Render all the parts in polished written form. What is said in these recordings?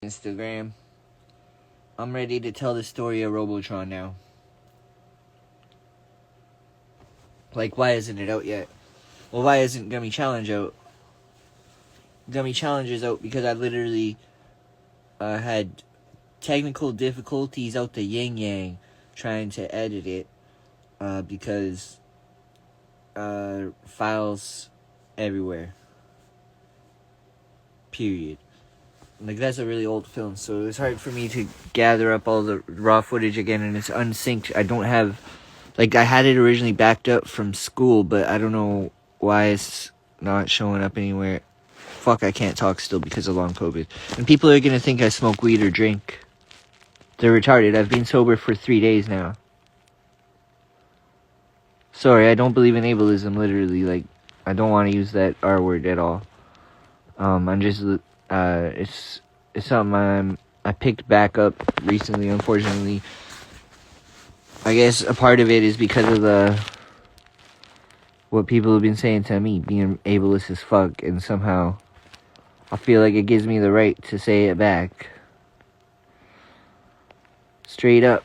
Instagram. I'm ready to tell the story of Robotron now. Like, why isn't it out yet? Well, why isn't Gummy Challenge out? Gummy Challenge is out because I literally had technical difficulties out the yin yang trying to edit it because files everywhere. Period. Like, that's a really old film, so it was hard for me to gather up all the raw footage again, and it's unsynced. I don't have, like, I had it originally backed up from school, but I don't know why it's not showing up anywhere. Fuck, I can't talk still because of long COVID. And people are gonna think I smoke weed or drink. They're retarded. I've been sober for 3 days now. Sorry, I don't believe in ableism, literally. Like, I don't want to use that R word at all. I'm just, it's something I picked back up recently, unfortunately. I guess a part of it is because of what people have been saying to me, being ableist as fuck, and somehow I feel like it gives me the right to say it back. Straight up.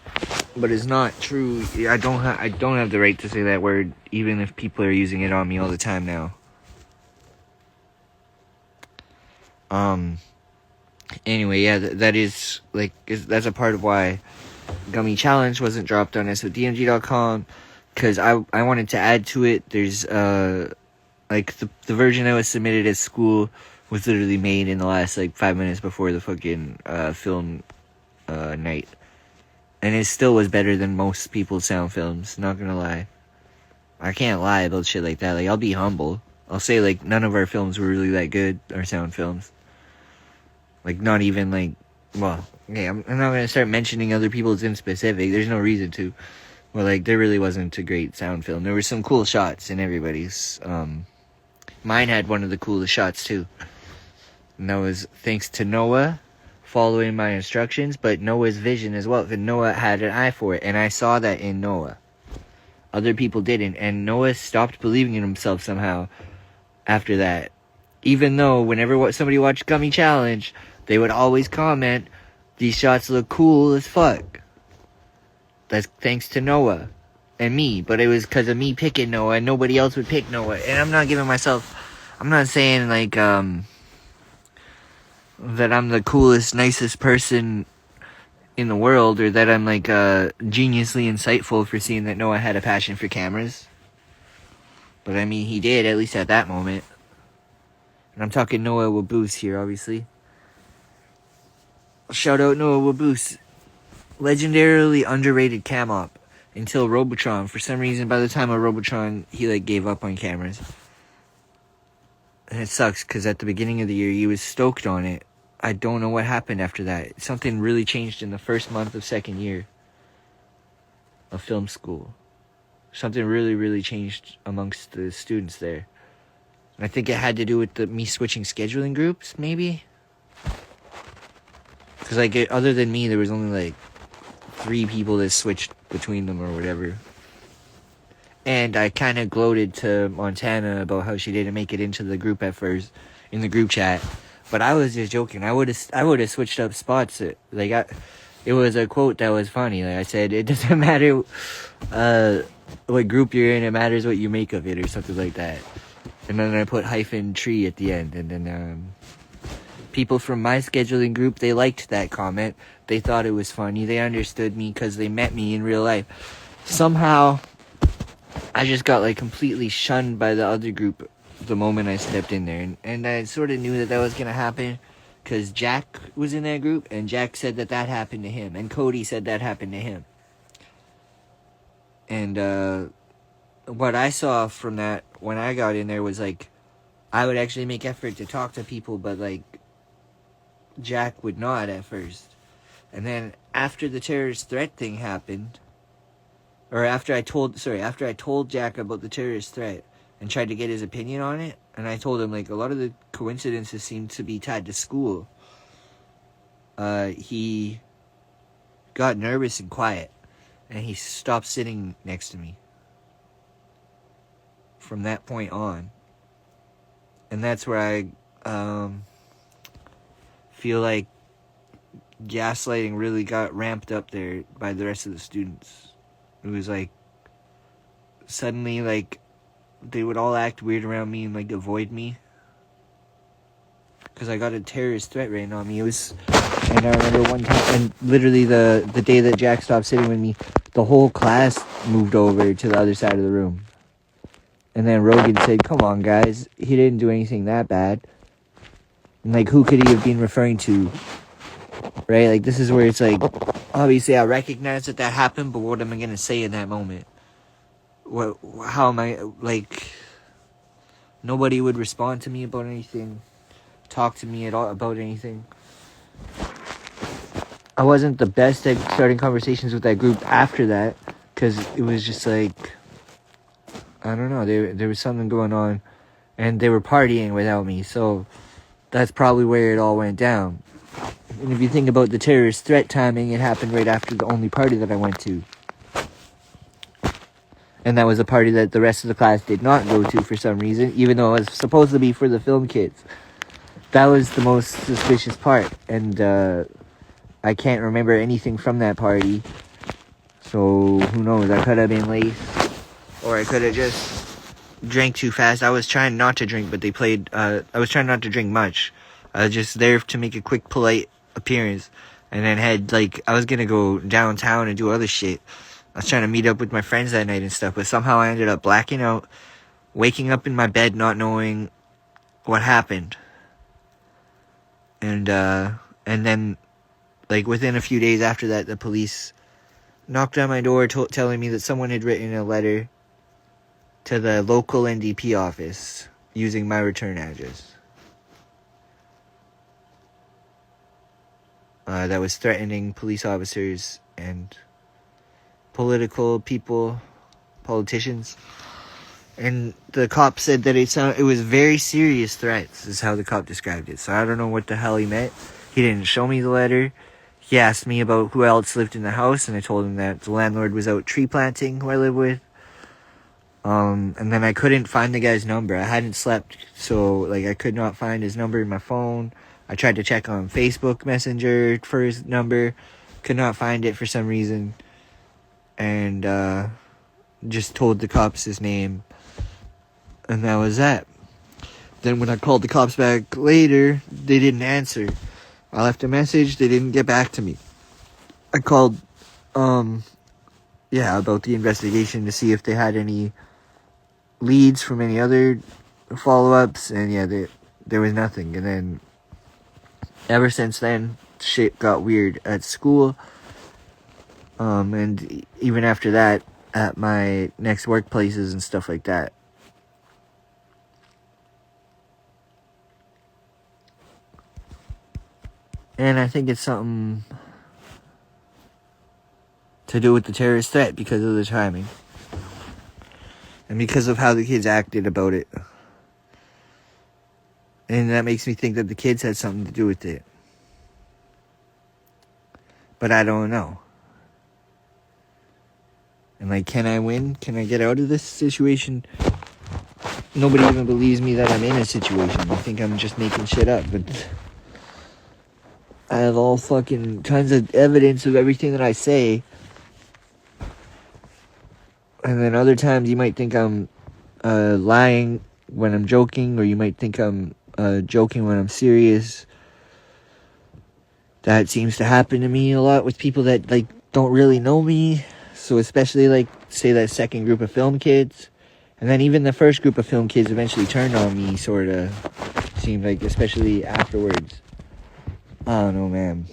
But it's not true. I don't have the right to say that word, even if people are using it on me all the time now. Anyway, yeah, that is, like, that's a part of why Gummy Challenge wasn't dropped on SODMG.com, because I wanted to add to it. There's, like, the version that was submitted at school was literally made in the last, like, 5 minutes before the fucking, film, night. And it still was better than most people's sound films, not gonna lie. I can't lie about shit like that. Like, I'll be humble. I'll say, like, none of our films were really that good, our sound films. Like, not even, like, well, okay, I'm not gonna start mentioning other people's in specific. There's no reason to. Well, like, there really wasn't a great sound film. There were some cool shots in everybody's. Mine had one of the coolest shots, too. And that was thanks to Noah following my instructions, but Noah's vision as well. Because Noah had an eye for it, and I saw that in Noah. Other people didn't, and Noah stopped believing in himself somehow after that. Even though whenever somebody watched Gummy Challenge, they would always comment, "These shots look cool as fuck." That's thanks to Noah and me, but it was because of me picking Noah, and nobody else would pick Noah. And I'm not saying, like, that I'm the coolest, nicest person in the world, or that I'm, like, geniusly insightful for seeing that Noah had a passion for cameras. But I mean, he did, at least at that moment. And I'm talking Noah Waboose here, obviously. Shout out Noah Waboose. Legendarily underrated cam op until Robotron. For some reason, by the time of Robotron, he, like, gave up on cameras. And it sucks, because at the beginning of the year, he was stoked on it. I don't know what happened after that. Something really changed in the first month of second year of film school. Something really, really changed amongst the students there. And I think it had to do with me switching scheduling groups, maybe? Because, like, other than me, there was only, like, 3 people that switched between them or whatever. And I kind of gloated to Montana about how she didn't make it into the group at first, in the group chat. But I was just joking. I would have switched up spots. It was a quote that was funny. Like, I said, it doesn't matter what group you're in, it matters what you make of it, or something like that. And then I put -tree at the end. And then people from my scheduling group, they liked that comment. They thought it was funny. They understood me because they met me in real life. Somehow, I just got, like, completely shunned by the other group the moment I stepped in there. And I sort of knew that was going to happen because Jack was in that group, and Jack said that happened to him. And Cody said that happened to him. And what I saw from that when I got in there was, like, I would actually make effort to talk to people, but, like, Jack would not at first. And then after the terrorist threat thing happened, or after I told Jack about the terrorist threat and tried to get his opinion on it, and I told him, like, a lot of the coincidences seem to be tied to school, he got nervous and quiet, and he stopped sitting next to me from that point on. And that's where I feel like gaslighting really got ramped up there by the rest of the students. It was like, suddenly, like, they would all act weird around me and, like, avoid me. Because I got a terrorist threat written on me. It was, and I remember one time, and literally the day that Jack stopped sitting with me, the whole class moved over to the other side of the room. And then Rogan said, come on, guys, he didn't do anything that bad. And, like, who could he have been referring to? Right? Like, this is where it's like, obviously I recognize that happened, but what am I going to say in that moment? How am I, like, nobody would respond to me about anything, talk to me at all about anything. I wasn't the best at starting conversations with that group after that, because it was just like, I don't know, there was something going on, and they were partying without me, so that's probably where it all went down. And if you think about the terrorist threat timing, it happened right after the only party that I went to. And that was a party that the rest of the class did not go to for some reason, even though it was supposed to be for the film kids. That was the most suspicious part. And I can't remember anything from that party. So who knows? I could have been late. Or I could have just drank too fast. I was trying not to drink, but they played... I was trying not to drink much. I was just there to make a quick, polite appearance. And then I was going to go downtown and do other shit. I was trying to meet up with my friends that night and stuff, but somehow I ended up blacking out, waking up in my bed not knowing what happened. And then, like, within a few days after that, the police knocked on my door telling me that someone had written a letter to the local NDP office using my return address. That was threatening police officers and political people, politicians. And the cop said that it was very serious threats, is how the cop described it. So I don't know what the hell he meant. He didn't show me the letter. He asked me about who else lived in the house, and I told him that the landlord was out tree planting, who I live with. And then I couldn't find the guy's number. I hadn't slept, so, like, I could not find his number in my phone. I tried to check on Facebook Messenger for his number. Could not find it for some reason. And, just told the cops his name. And that was that. Then when I called the cops back later, they didn't answer. I left a message, they didn't get back to me. I called, about the investigation to see if they had any leads from any other follow-ups, and there was nothing. And then, ever since then, shit got weird at school, and even after that, at my next workplaces and stuff like that. And I think it's something to do with the terrorist threat because of the timing. And because of how the kids acted about it. And that makes me think that the kids had something to do with it. But I don't know. And, like, can I win? Can I get out of this situation? Nobody even believes me that I'm in a situation. I think I'm just making shit up. But I have all fucking tons of evidence of everything that I say. And then other times you might think I'm lying when I'm joking, or you might think I'm joking when I'm serious. That seems to happen to me a lot with people that, like, don't really know me. So especially, like, say that second group of film kids. And then even the first group of film kids eventually turned on me, sort of. Seemed like, especially afterwards. I don't know, man.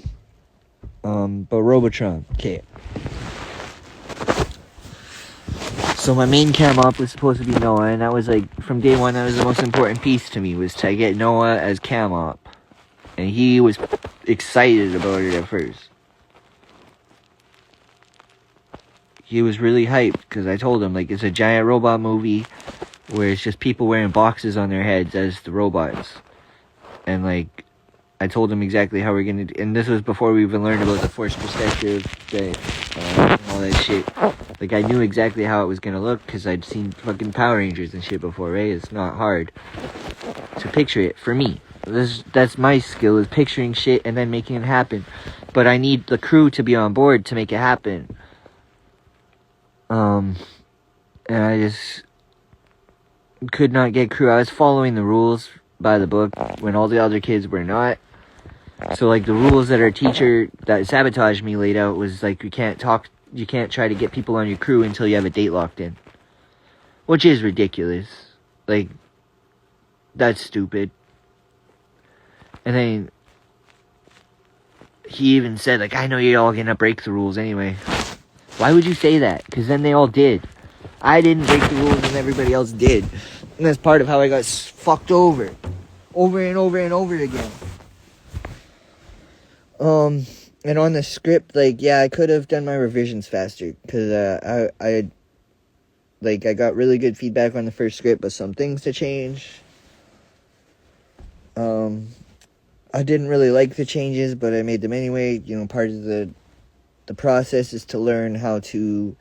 But Robotron. Okay. So my main cam op was supposed to be Noah, and that was, like, from day one, that was the most important piece to me, was to get Noah as cam op. And he was excited about it at first. He was really hyped, because I told him, like, it's a giant robot movie where it's just people wearing boxes on their heads as the robots. And, like, I told him exactly how we're gonna do, and this was before we even learned about the force perspective and all that shit. Like, I knew exactly how it was gonna look, because I'd seen fucking Power Rangers and shit before, right? It's not hard to picture it, for me. That's my skill, is picturing shit and then making it happen. but I need the crew to be on board to make it happen. And I just could not get crew. I was following the rules by the book when all the other kids were not. So, like, the rules that our teacher that sabotaged me laid out was, like, you can't try to get people on your crew until you have a date locked in. Which is ridiculous. Like, that's stupid. And then he even said, like, I know you're all gonna break the rules anyway. Why would you say that? Because then they all did. I didn't break the rules and everybody else did. And that's part of how I got fucked over. Over and over and over again. And on the script, like, yeah, I could have done my revisions faster. Because I got really good feedback on the first script, but some things to change. I didn't really like the changes, but I made them anyway. You know, part of the process is to learn how to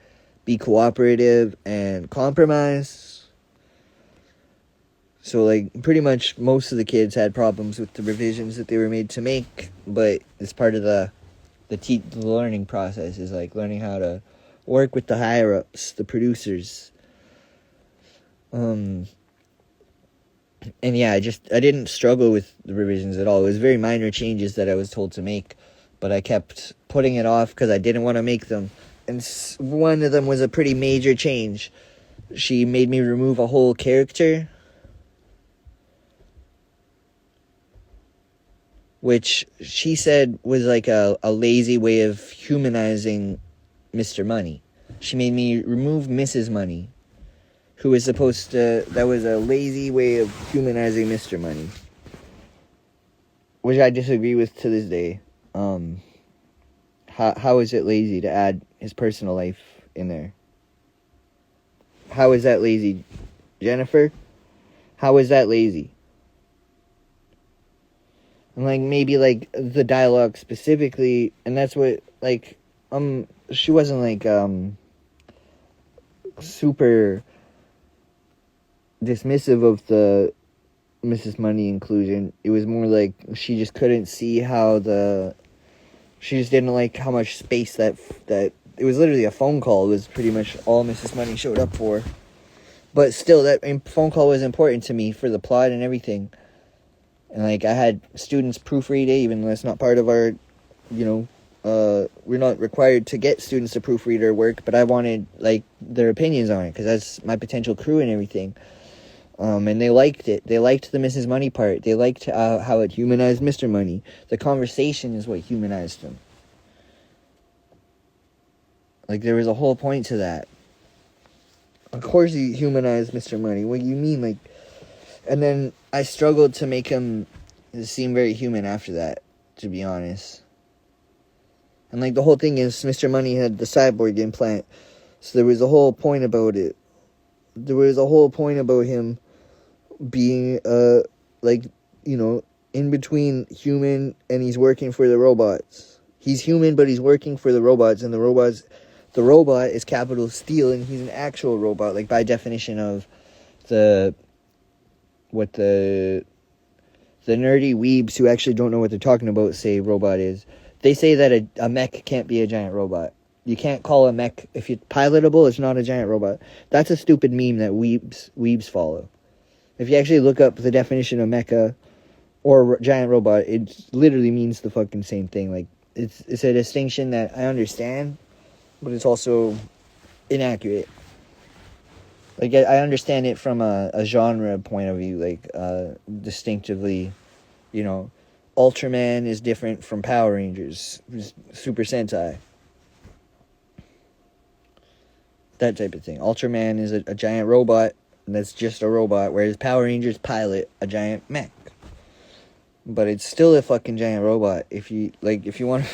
be cooperative and compromise. So, like, pretty much most of the kids had problems with the revisions that they were made to make, but it's part of the learning process, is, like, learning how to work with the higher-ups, the producers. And yeah, I didn't struggle with the revisions at all. It was very minor changes that I was told to make, but I kept putting it off because I didn't want to make them. And one of them was a pretty major change. She made me remove a whole character, which she said was like a lazy way of humanizing Mr. Money. She made me remove Mrs. Money, who was supposed to... That was a lazy way of humanizing Mr. Money, which I disagree with to this day. How is it lazy to add his personal life in there? How is that lazy? Jennifer? How is that lazy? And, like, maybe, like, the dialogue specifically, and that's what, like, she wasn't, like, super dismissive of the Mrs. Money inclusion. It was more like she just couldn't see how she just didn't like how much space that it was literally a phone call. It was pretty much all Mrs. Money showed up for. But still, that phone call was important to me for the plot and everything. And, like, I had students proofread it, even though it's not part of our, you know, we're not required to get students to proofread our work, but I wanted, like, their opinions on it, because that's my potential crew and everything. And they liked it. They liked the Mrs. Money part. They liked how it humanized Mr. Money. The conversation is what humanized him. Like, there was a whole point to that. Of course he humanized Mr. Money. What do you mean? Like, and then I struggled to make him seem very human after that, to be honest. And, like, the whole thing is Mr. Money had the cyborg implant. So there was a whole point about it. There was a whole point about him being, like, you know, in between human and he's working for the robots. He's human, but he's working for the robots, and the robot is capital Steel, and he's an actual robot, like, by definition of what the nerdy weebs who actually don't know what they're talking about say robot is. They say that a mech can't be a giant robot. You can't call a mech, if it's pilotable, it's not a giant robot. That's a stupid meme that weebs follow. If you actually look up the definition of mecha or giant robot, it literally means the fucking same thing. Like, it's a distinction that I understand, but it's also inaccurate. Like, I understand it from a genre point of view, like, distinctively, you know, Ultraman is different from Power Rangers, Super Sentai. That type of thing. Ultraman is a giant robot, and that's just a robot, whereas Power Rangers pilot a giant mech. But it's still a fucking giant robot. If you want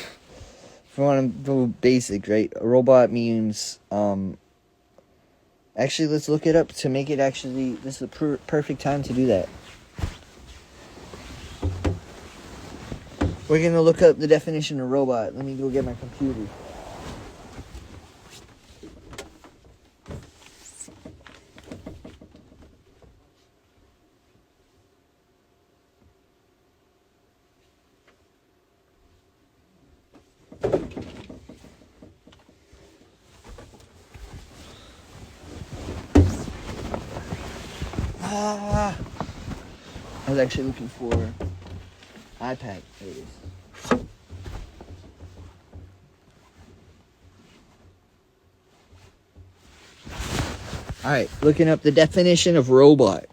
to go basic, right? A robot means, actually, let's look it up to make it actually, this is the perfect time to do that. We're going to look up the definition of robot. Let me go get my computer. I was actually looking for iPad. There it is. Alright, looking up the definition of robot.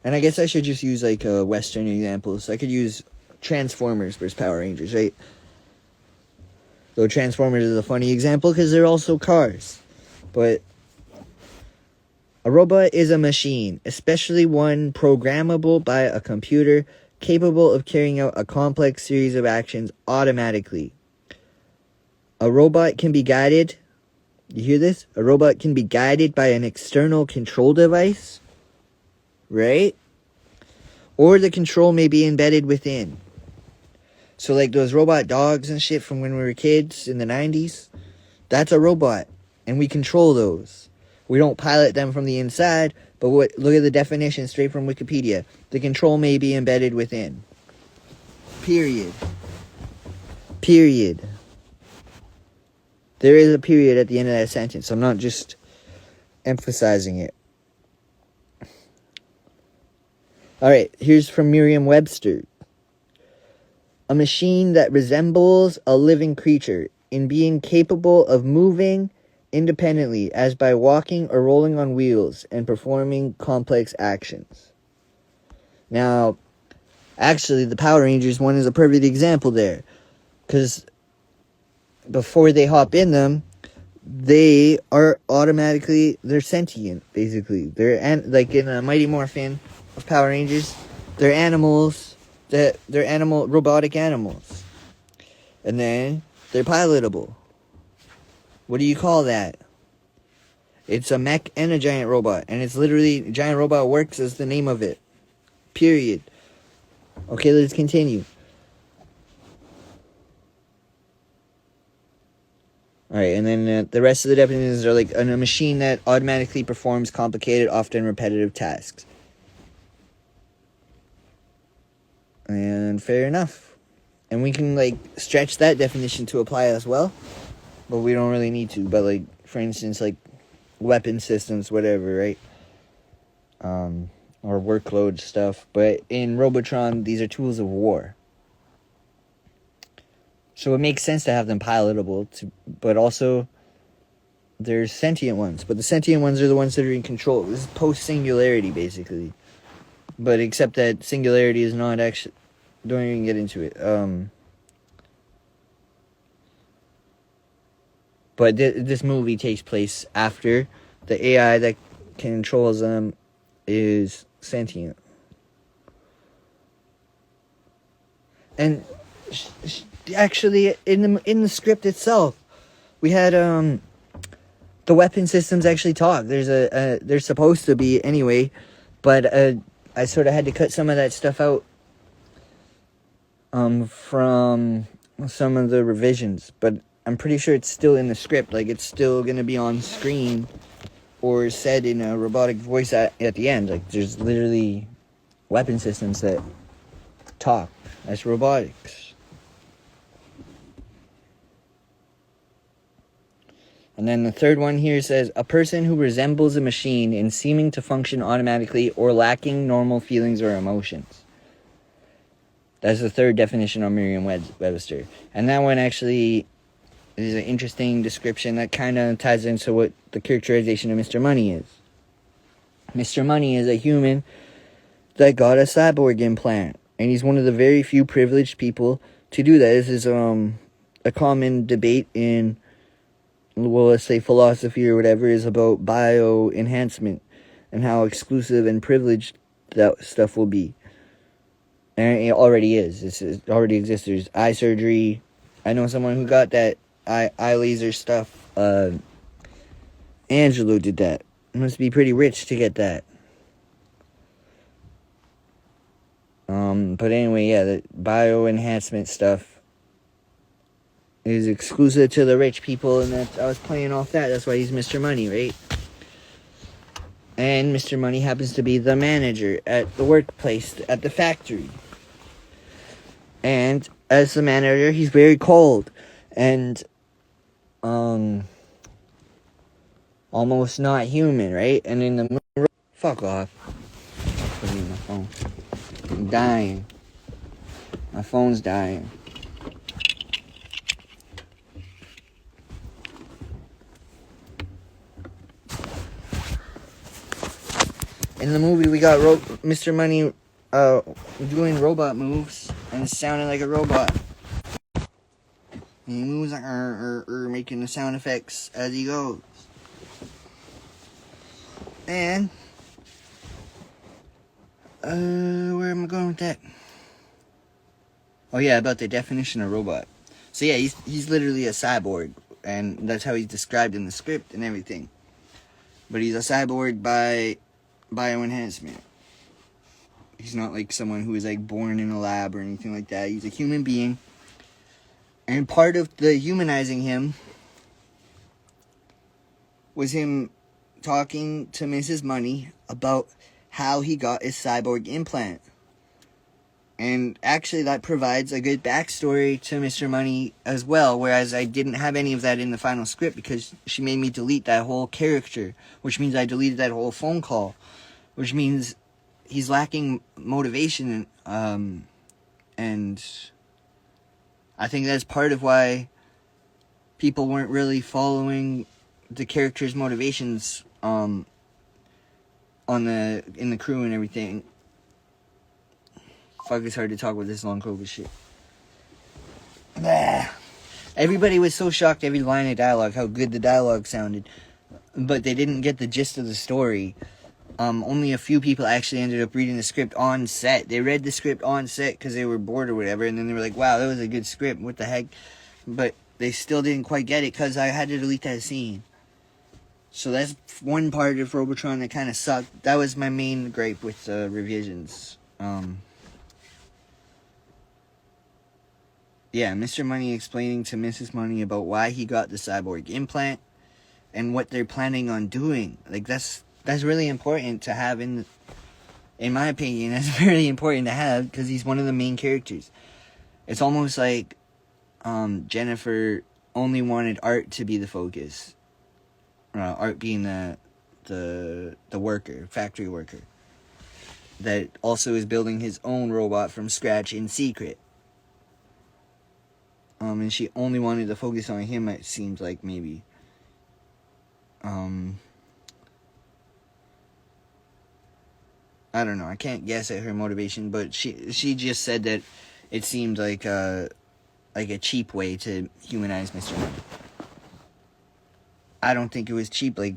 And I guess I should just use like a Western example. So I could use Transformers versus Power Rangers, right? Though Transformers is a funny example because they're also cars. But a robot is a machine, especially one programmable by a computer, capable of carrying out a complex series of actions automatically. A robot can be guided. You hear this? A robot can be guided by an external control device, right? Or the control may be embedded within. So like those robot dogs and shit from when we were kids in the 90s, that's a robot, and we control those. We don't pilot them from the inside, but look at the definition straight from Wikipedia. The control may be embedded within. Period. Period. There is a period at the end of that sentence. I'm not just emphasizing it. Alright, here's from Merriam-Webster. A machine that resembles a living creature in being capable of moving independently, as by walking or rolling on wheels and performing complex actions. Now, actually, the Power Rangers one is a perfect example there. Because before they hop in them, they are they're sentient, basically. They're, like in a Mighty Morphin of Power Rangers, they're animals. They're robotic animals. And then they're pilotable. What do you call that? It's a mech and a giant robot. And it's literally, Giant Robot Works as the name of it. Period. Okay, let's continue. Alright, and then the rest of the definitions are like a machine that automatically performs complicated, often repetitive tasks. And fair enough. And we can, like, stretch that definition to apply as well. But we don't really need to. But, like, for instance, like, weapon systems, whatever, right? Or workload stuff. But in Robotron, these are tools of war. So it makes sense to have them pilotable. But also, there's sentient ones. But the sentient ones are the ones that are in control. This is post-singularity, basically. But except that singularity is not actually... Don't even get into it. But this movie takes place after the AI that controls them is sentient. And actually, in the script itself, we had the weapon systems actually talk. They're supposed to be anyway, but I sort of had to cut some of that stuff out from some of the revisions, but I'm pretty sure it's still in the script. Like, it's still gonna be on screen or said in a robotic voice at the end. Like, there's literally weapon systems that talk. That's robotics. And then the third one here says, a person who resembles a machine in seeming to function automatically or lacking normal feelings or emotions. That's the third definition on Merriam-Webster. And that one actually is an interesting description that kind of ties into what the characterization of Mr. Money is. Mr. Money is a human that got a cyborg implant. And he's one of the very few privileged people to do that. This is a common debate in, well, let's say philosophy or whatever, is about bio-enhancement and how exclusive and privileged that stuff will be. And it already is. It already exists. There's eye surgery. I know someone who got that eye laser stuff. Angelo did that. Must be pretty rich to get that. But anyway, yeah, the bio-enhancement stuff is exclusive to the rich people, and I was playing off that. That's why he's Mr. Money, right? And Mr. Money happens to be the manager at the workplace, at the factory. And as the manager, he's very cold and almost not human, right? And in the movie, fuck off. Put it in my phone. I'm dying. My phone's dying. In the movie, we got Mr. Money doing robot moves, and it's sounding like a robot. And he moves like making the sound effects as he goes. And where am I going with that? Oh yeah, about the definition of robot. So yeah, he's literally a cyborg, and that's how he's described in the script and everything. But he's a cyborg by bioenhancement. He's not like someone who is like born in a lab or anything like that. He's a human being. And part of the humanizing him was him talking to Mrs. Money about how he got his cyborg implant. And actually that provides a good backstory to Mr. Money as well, whereas I didn't have any of that in the final script because she made me delete that whole character, which means I deleted that whole phone call, which means he's lacking motivation, and I think that's part of why people weren't really following the character's motivations in the crew and everything. Fuck, it's hard to talk with this long COVID shit. Blah. Everybody was so shocked every line of dialogue, how good the dialogue sounded. But they didn't get the gist of the story. Only a few people actually ended up reading the script on set. They read the script on set because they were bored or whatever. And then they were like, wow, that was a good script. What the heck? But they still didn't quite get it because I had to delete that scene. So that's one part of Robotron that kind of sucked. That was my main gripe with the revisions. Yeah, Mr. Money explaining to Mrs. Money about why he got the cyborg implant and what they're planning on doing. Like, that's really important to have in my opinion. That's very important to have because he's one of the main characters. It's almost like Jennifer only wanted Art to be the focus. Art being the worker, factory worker, that also is building his own robot from scratch in secret. And she only wanted to focus on him, it seems like, maybe. I don't know. I can't guess at her motivation, but she just said that it seemed like a cheap way to humanize Mr. Money. I don't think it was cheap. Like,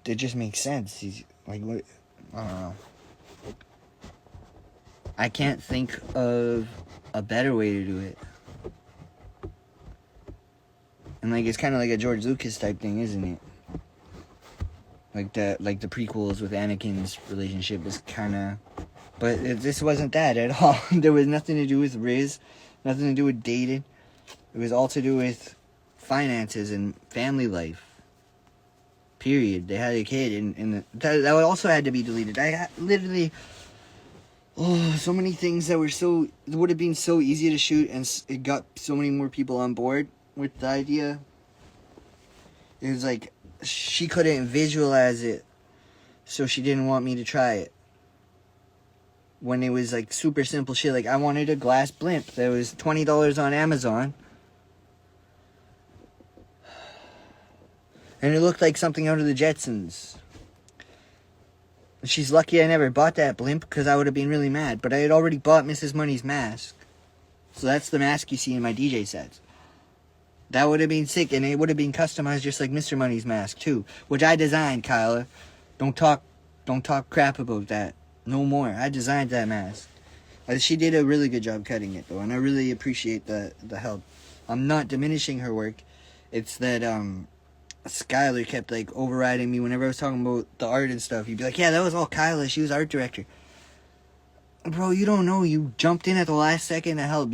it just makes sense. He's like, what? I don't know. I can't think of a better way to do it. And like, it's kind of like a George Lucas type thing, isn't it? Like the prequels with Anakin's relationship is kind of, but this wasn't that at all. There was nothing to do with Riz, nothing to do with dating. It was all to do with finances and family life. Period. They had a kid, and that also had to be deleted. I literally, so many things that would have been so easy to shoot, and it got so many more people on board with the idea. It was like she couldn't visualize it, so she didn't want me to try it. When it was like super simple shit, like I wanted a glass blimp that was $20 on Amazon, and it looked like something out of the Jetsons. She's lucky I never bought that blimp because I would have been really mad. But I had already bought Mrs. Money's mask, so that's the mask you see in my DJ sets. That would have been sick, and it would have been customized just like Mr. Money's mask too, which I designed, Kyla. Don't talk crap about that. No more. I designed that mask. She did a really good job cutting it though, and I really appreciate the help. I'm not diminishing her work. It's that Skylar kept like overriding me whenever I was talking about the art and stuff. He'd be like, "Yeah, that was all Kyla. She was art director." Bro, you don't know. You jumped in at the last second to help.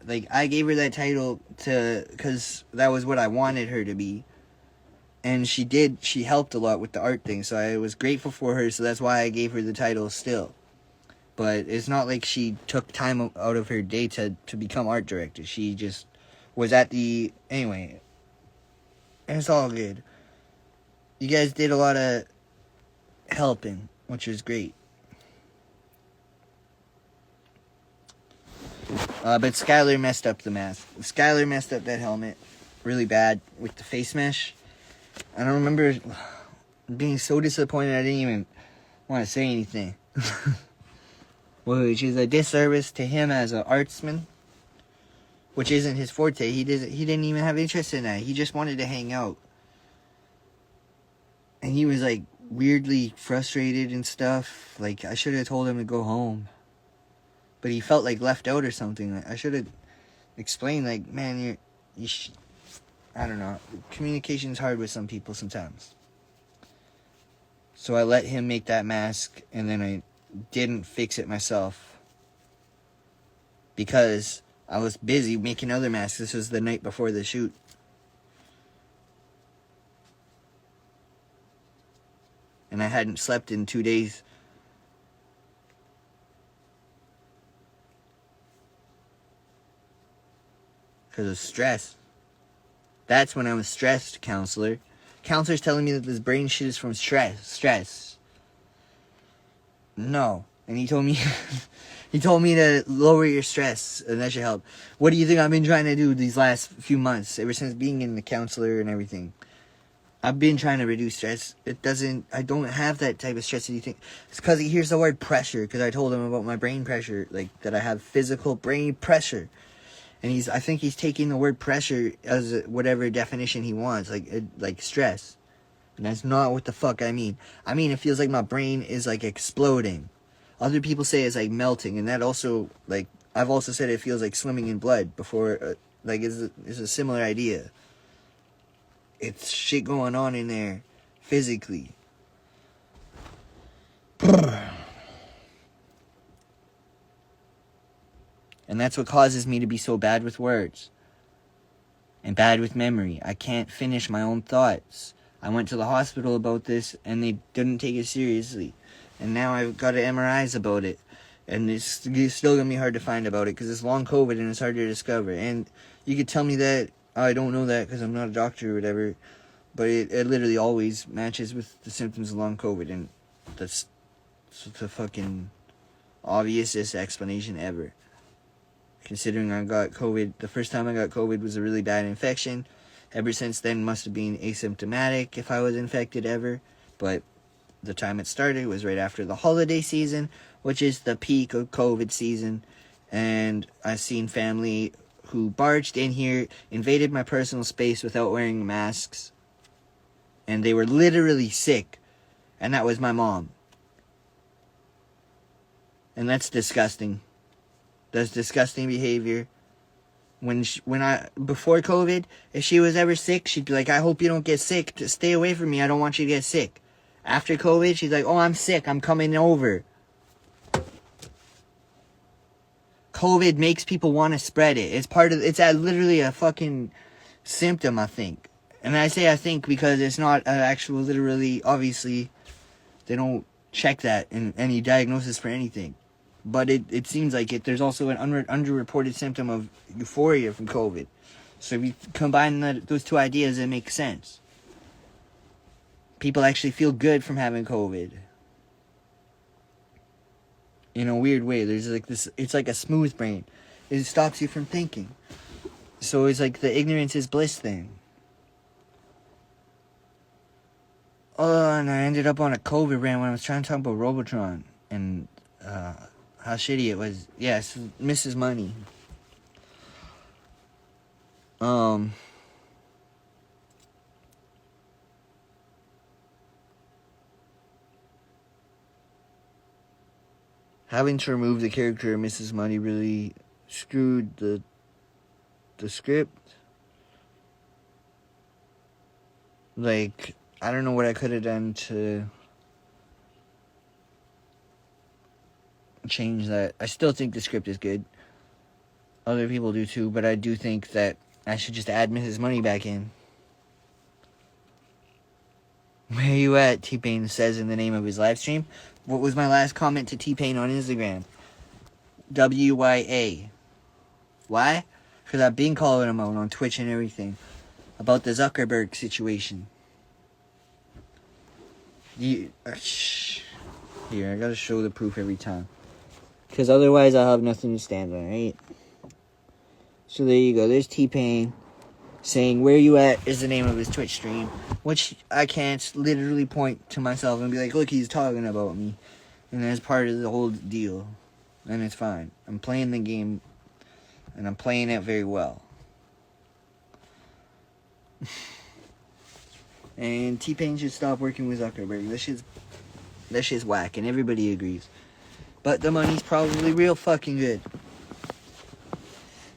Like, I gave her that title because that was what I wanted her to be. And she did. She helped a lot with the art thing, so I was grateful for her, so that's why I gave her the title still. But it's not like she took time out of her day to become art director. She just was at the... Anyway, it's all good. You guys did a lot of helping, which was great. But Skylar messed up the mask. Skylar messed up that helmet really bad with the face mesh. I don't remember being so disappointed I didn't even want to say anything. Which is a disservice to him as an artsman, which isn't his forte. He didn't even have interest in that. He just wanted to hang out. And he was like weirdly frustrated and stuff. Like, I should have told him to go home. But he felt like left out or something. Like, I should have explained, like, man, I don't know. Communication's hard with some people sometimes. So I let him make that mask, and then I didn't fix it myself. Because I was busy making other masks. This was the night before the shoot. And I hadn't slept in 2 days. Because of stress. That's when I was stressed, counselor. Counselor's telling me that this brain shit is from stress. No. And he told me he told me to lower your stress, and that should help. What do you think I've been trying to do these last few months, ever since being in the counselor and everything? I've been trying to reduce stress. I don't have that type of stress that you think. It's because he hears the word pressure, because I told him about my brain pressure, like, that I have physical brain pressure. And I think he's taking the word pressure as whatever definition he wants, like stress. And that's not what the fuck I mean. I mean, it feels like my brain is, like, exploding. Other people say it's, like, melting, and that also, like, I've also said it feels like swimming in blood before, like, it's a similar idea. It's shit going on in there, physically. And that's what causes me to be so bad with words. And bad with memory. I can't finish my own thoughts. I went to the hospital about this, and they didn't take it seriously. And now I've got MRIs about it. And it's still going to be hard to find about it, because it's long COVID, and it's hard to discover. And you could tell me that I don't know that because I'm not a doctor or whatever. But it literally always matches with the symptoms of long COVID. And that's the fucking obviousest explanation ever. Considering I got COVID, the first time I got COVID was a really bad infection. Ever since then, must have been asymptomatic if I was infected ever. But the time it started was right after the holiday season, which is the peak of COVID season. And I've seen family who barged in here, invaded my personal space without wearing masks. And they were literally sick. And that was my mom. And that's disgusting. That's disgusting behavior. Before COVID, if she was ever sick, she'd be like, I hope you don't get sick. Just stay away from me. I don't want you to get sick. After COVID, she's like, oh, I'm sick. I'm coming over. COVID makes people want to spread it. It's literally a fucking symptom, I think. And I say I think because it's not an actual, literally, obviously, they don't check that in any diagnosis for anything. But it seems like it. There's also an underreported symptom of euphoria from COVID. So if you combine those two ideas, it makes sense. People actually feel good from having COVID. In a weird way. There's like this, it's like a smooth brain. It stops you from thinking. So it's like the ignorance is bliss thing. Oh, and I ended up on a COVID rant when I was trying to talk about Robotron. And, how shitty it was. Yes, Mrs. Money. Having to remove the character of Mrs. Money really screwed the script. Like, I don't know what I could have done to change that. I still think the script is good. Other people do too, but I do think that I should just add Mrs. Money back in. Where you at? T-Pain says in the name of his live stream. What was my last comment to T-Pain on Instagram? WYA. Why? Because I've been calling him out on Twitch and everything about the Zuckerberg situation. Here, I gotta show the proof every time. Because otherwise I'll have nothing to stand on, right? So there you go. There's T-Pain saying "Where You At" is the name of his Twitch stream, which I can't literally point to myself and be like, look, he's talking about me. And that's part of the whole deal. And it's fine. I'm playing the game, and I'm playing it very well. And T-Pain should stop working with Zuckerberg. That shit's whack, and everybody agrees. But the money's probably real fucking good.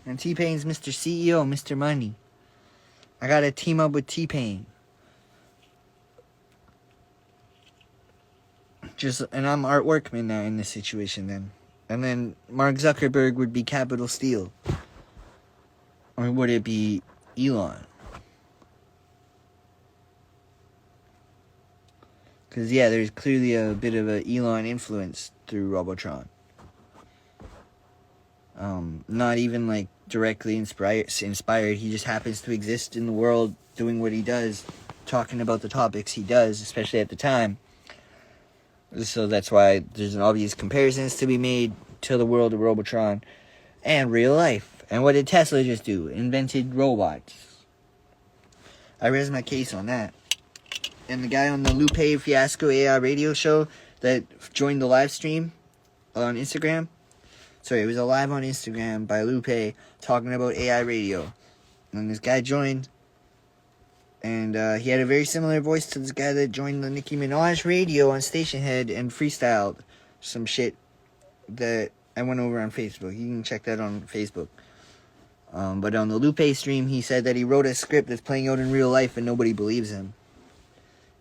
And T-Pain's Mr. CEO, Mr. Money. I gotta team up with T-Pain. And I'm Art Workman now in this situation then. And then Mark Zuckerberg would be Capital Steel. Or would it be Elon? Because, yeah, there's clearly a bit of an Elon influence through Robotron. Not even, like, directly inspired. He just happens to exist in the world doing what he does. Talking about the topics he does, especially at the time. So that's why there's an obvious comparisons to be made to the world of Robotron and real life. And what did Tesla just do? Invented robots. I raised my case on that. And the guy on the Lupe Fiasco AI radio show that joined the live stream on Instagram. Sorry, it was a live on Instagram by Lupe talking about AI radio. And this guy joined. And he had a very similar voice to this guy that joined the Nicki Minaj radio on Stationhead and freestyled some shit that I went over on Facebook. You can check that on Facebook. But on the Lupe stream, he said that he wrote a script that's playing out in real life and nobody believes him.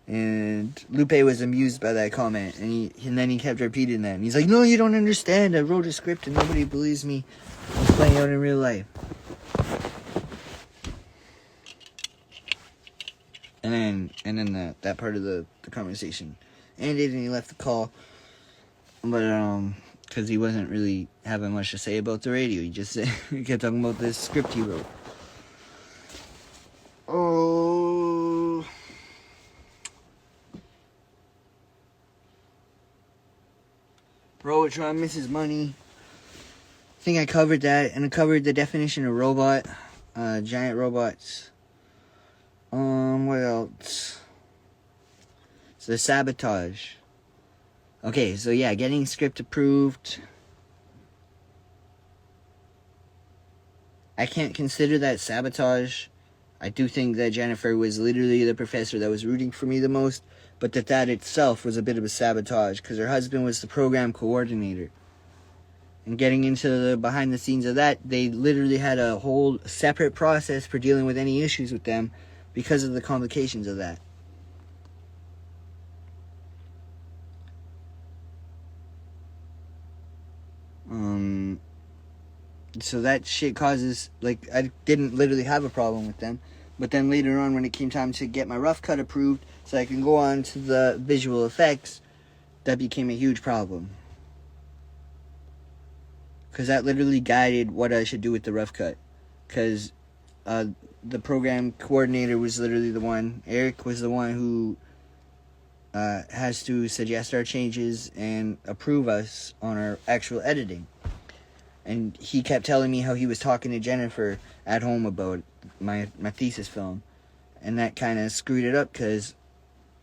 And Lupe was amused by that comment. And then he kept repeating that. And he's like, no, you don't understand. I wrote a script and nobody believes me. It's playing out in real life. And then that part of the conversation ended and he left the call. But, because he wasn't really having much to say about the radio. He just he kept talking about this script he wrote. Oh. Robotron misses money. I think I covered that. And I covered the definition of robot. Giant robots. What else? So the sabotage. Okay, so yeah, getting script approved. I can't consider that sabotage. I do think that Jennifer was literally the professor that was rooting for me the most, but that itself was a bit of a sabotage, because her husband was the program coordinator. And getting into the behind the scenes of that, they literally had a whole separate process for dealing with any issues with them, because of the complications of that. So that shit causes, like, I didn't literally have a problem with them. But then later on, when it came time to get my rough cut approved, so I can go on to the visual effects, that became a huge problem. Because that literally guided what I should do with the rough cut. Because the program coordinator was literally the one. Eric was the one who has to suggest our changes and approve us on our actual editing. And he kept telling me how he was talking to Jennifer at home about my thesis film. And that kind of screwed it up, because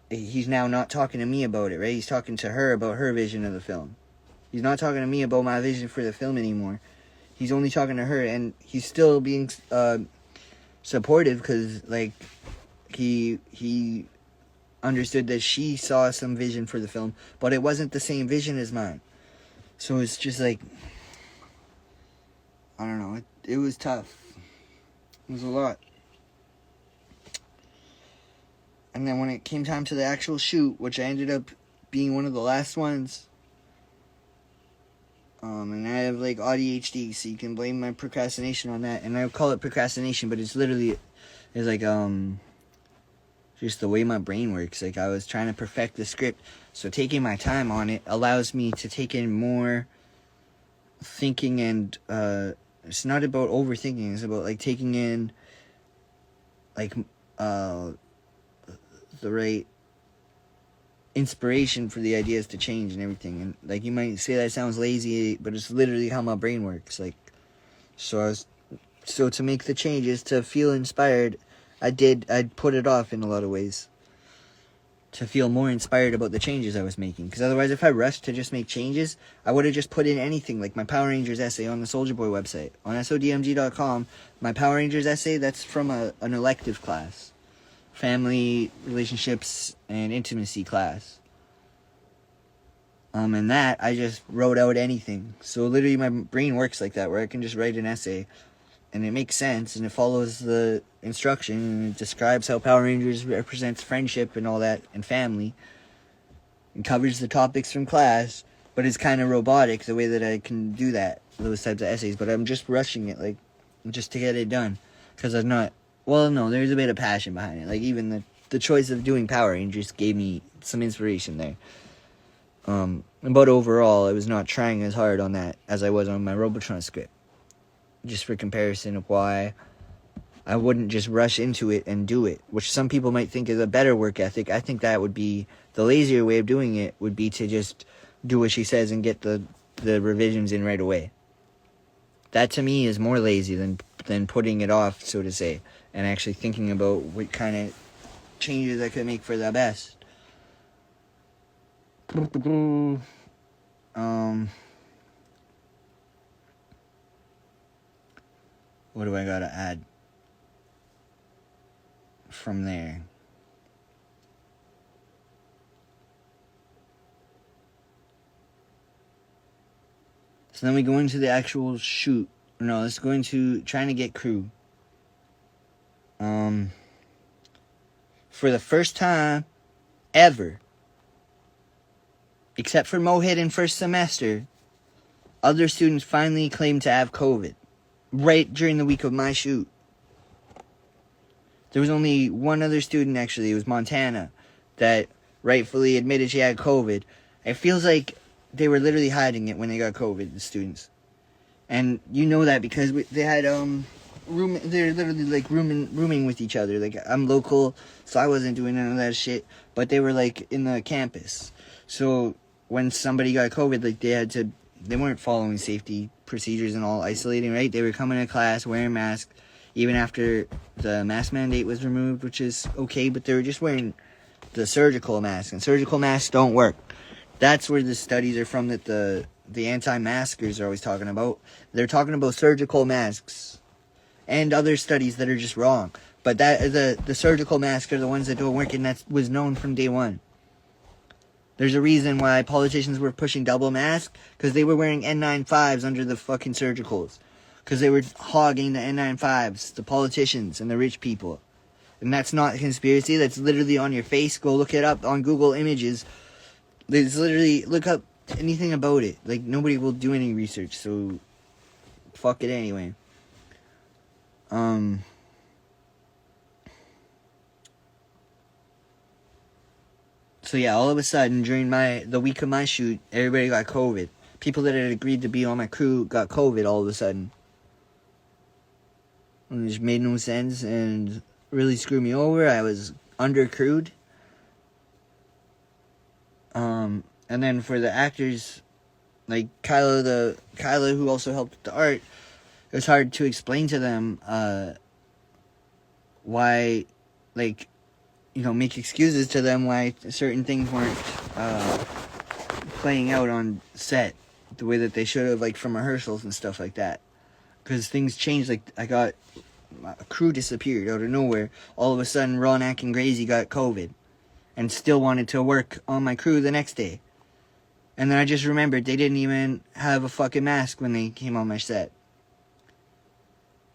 he's now not talking to me about it, right? He's talking to her about her vision of the film. He's not talking to me about my vision for the film anymore. He's only talking to her, and he's still being supportive, because, like, he understood that she saw some vision for the film, but it wasn't the same vision as mine. So it's just like, I don't know, it was tough. It was a lot. And then when it came time to the actual shoot, which I ended up being one of the last ones, and I have, like, ADHD, so you can blame my procrastination on that. And I call it procrastination, but it's literally, it's like, just the way my brain works. Like, I was trying to perfect the script, so taking my time on it allows me to take in more thinking, and, it's not about overthinking, it's about, like, taking in, like, the right inspiration for the ideas to change and everything. And like, you might say that sounds lazy, but it's literally how my brain works. Like, so to make the changes, to feel inspired, I'd put it off in a lot of ways to feel more inspired about the changes I was making. Because otherwise, if I rushed to just make changes, I would have just put in anything, like my Power Rangers essay on the Soldier Boy website. On SODMG.com, my Power Rangers essay, that's from an elective class. Family, relationships, and intimacy class. And that, I just wrote out anything. So literally my brain works like that, where I can just write an essay, and it makes sense, and it follows the instruction, and it describes how Power Rangers represents friendship and all that, and family, and covers the topics from class, but it's kind of robotic the way that I can do that, those types of essays, but I'm just rushing it, like, just to get it done, because I'm not, well, no, there's a bit of passion behind it, like, even the choice of doing Power Rangers gave me some inspiration there, but overall, I was not trying as hard on that as I was on my Robotron script. Just for comparison of why I wouldn't just rush into it and do it, which some people might think is a better work ethic. I think that would be the lazier way of doing it, would be to just do what she says and get the revisions in right away. That to me is more lazy than putting it off, so to say, and actually thinking about what kind of changes I could make for the best. What do I gotta add from there? So then we go into the actual shoot. No, let's go into trying to get crew. For the first time ever, except for Mohit in first semester, other students finally claimed to have COVID. Right during the week of my shoot. There was only one other student, actually, it was Montana, that rightfully admitted she had COVID. It feels like they were literally hiding it when they got COVID, the students. And you know that because they had, they're literally, like, rooming with each other. Like, I'm local, so I wasn't doing none of that shit, but they were, like, in the campus. So, when somebody got COVID, like, they weren't following safety procedures and all, isolating, right? They were coming to class wearing masks, even after the mask mandate was removed, which is okay, but they were just wearing the surgical mask, and surgical masks don't work. That's where the studies are from that the anti-maskers are always talking about. They're talking about surgical masks and other studies that are just wrong. But the surgical masks are the ones that don't work, and that was known from day one. There's a reason why politicians were pushing double masks, because they were wearing N95s under the fucking surgicals. Because they were hogging the N95s, the politicians and the rich people. And that's not a conspiracy, that's literally on your face. Go look it up on Google Images. There's literally, look up anything about it. Like, nobody will do any research, so fuck it anyway. So yeah, all of a sudden, during the week of my shoot, everybody got COVID. People that had agreed to be on my crew got COVID all of a sudden. And it just made no sense and really screwed me over. I was undercrewed. And then for the actors, like Kyla who also helped with the art, it was hard to explain to them why, like, you know, make excuses to them why certain things weren't playing out on set the way that they should have, like from rehearsals and stuff like that. Because things changed, like a crew disappeared out of nowhere. All of a sudden, Ronak and Gracie got COVID and still wanted to work on my crew the next day. And then I just remembered they didn't even have a fucking mask when they came on my set.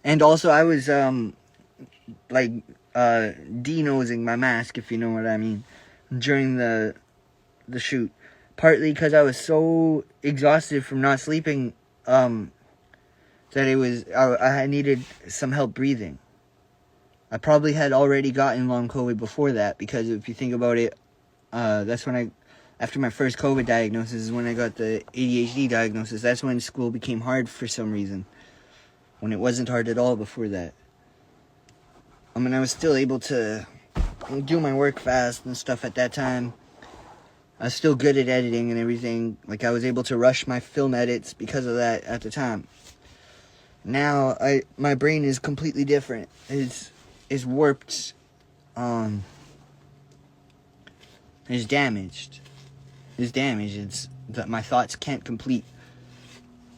And also, I was, de-nosing my mask, if you know what I mean, during the shoot. Partly because I was so exhausted from not sleeping, that I needed some help breathing. I probably had already gotten long COVID before that, because if you think about it, that's when after my first COVID diagnosis is when I got the ADHD diagnosis. That's when school became hard for some reason, when it wasn't hard at all before that. I mean, I was still able to do my work fast and stuff at that time, I was still good at editing and everything. Like, I was able to rush my film edits because of that at the time. Now, my brain is completely different. Is warped. Is damaged. Is damaged. It's that my thoughts can't complete.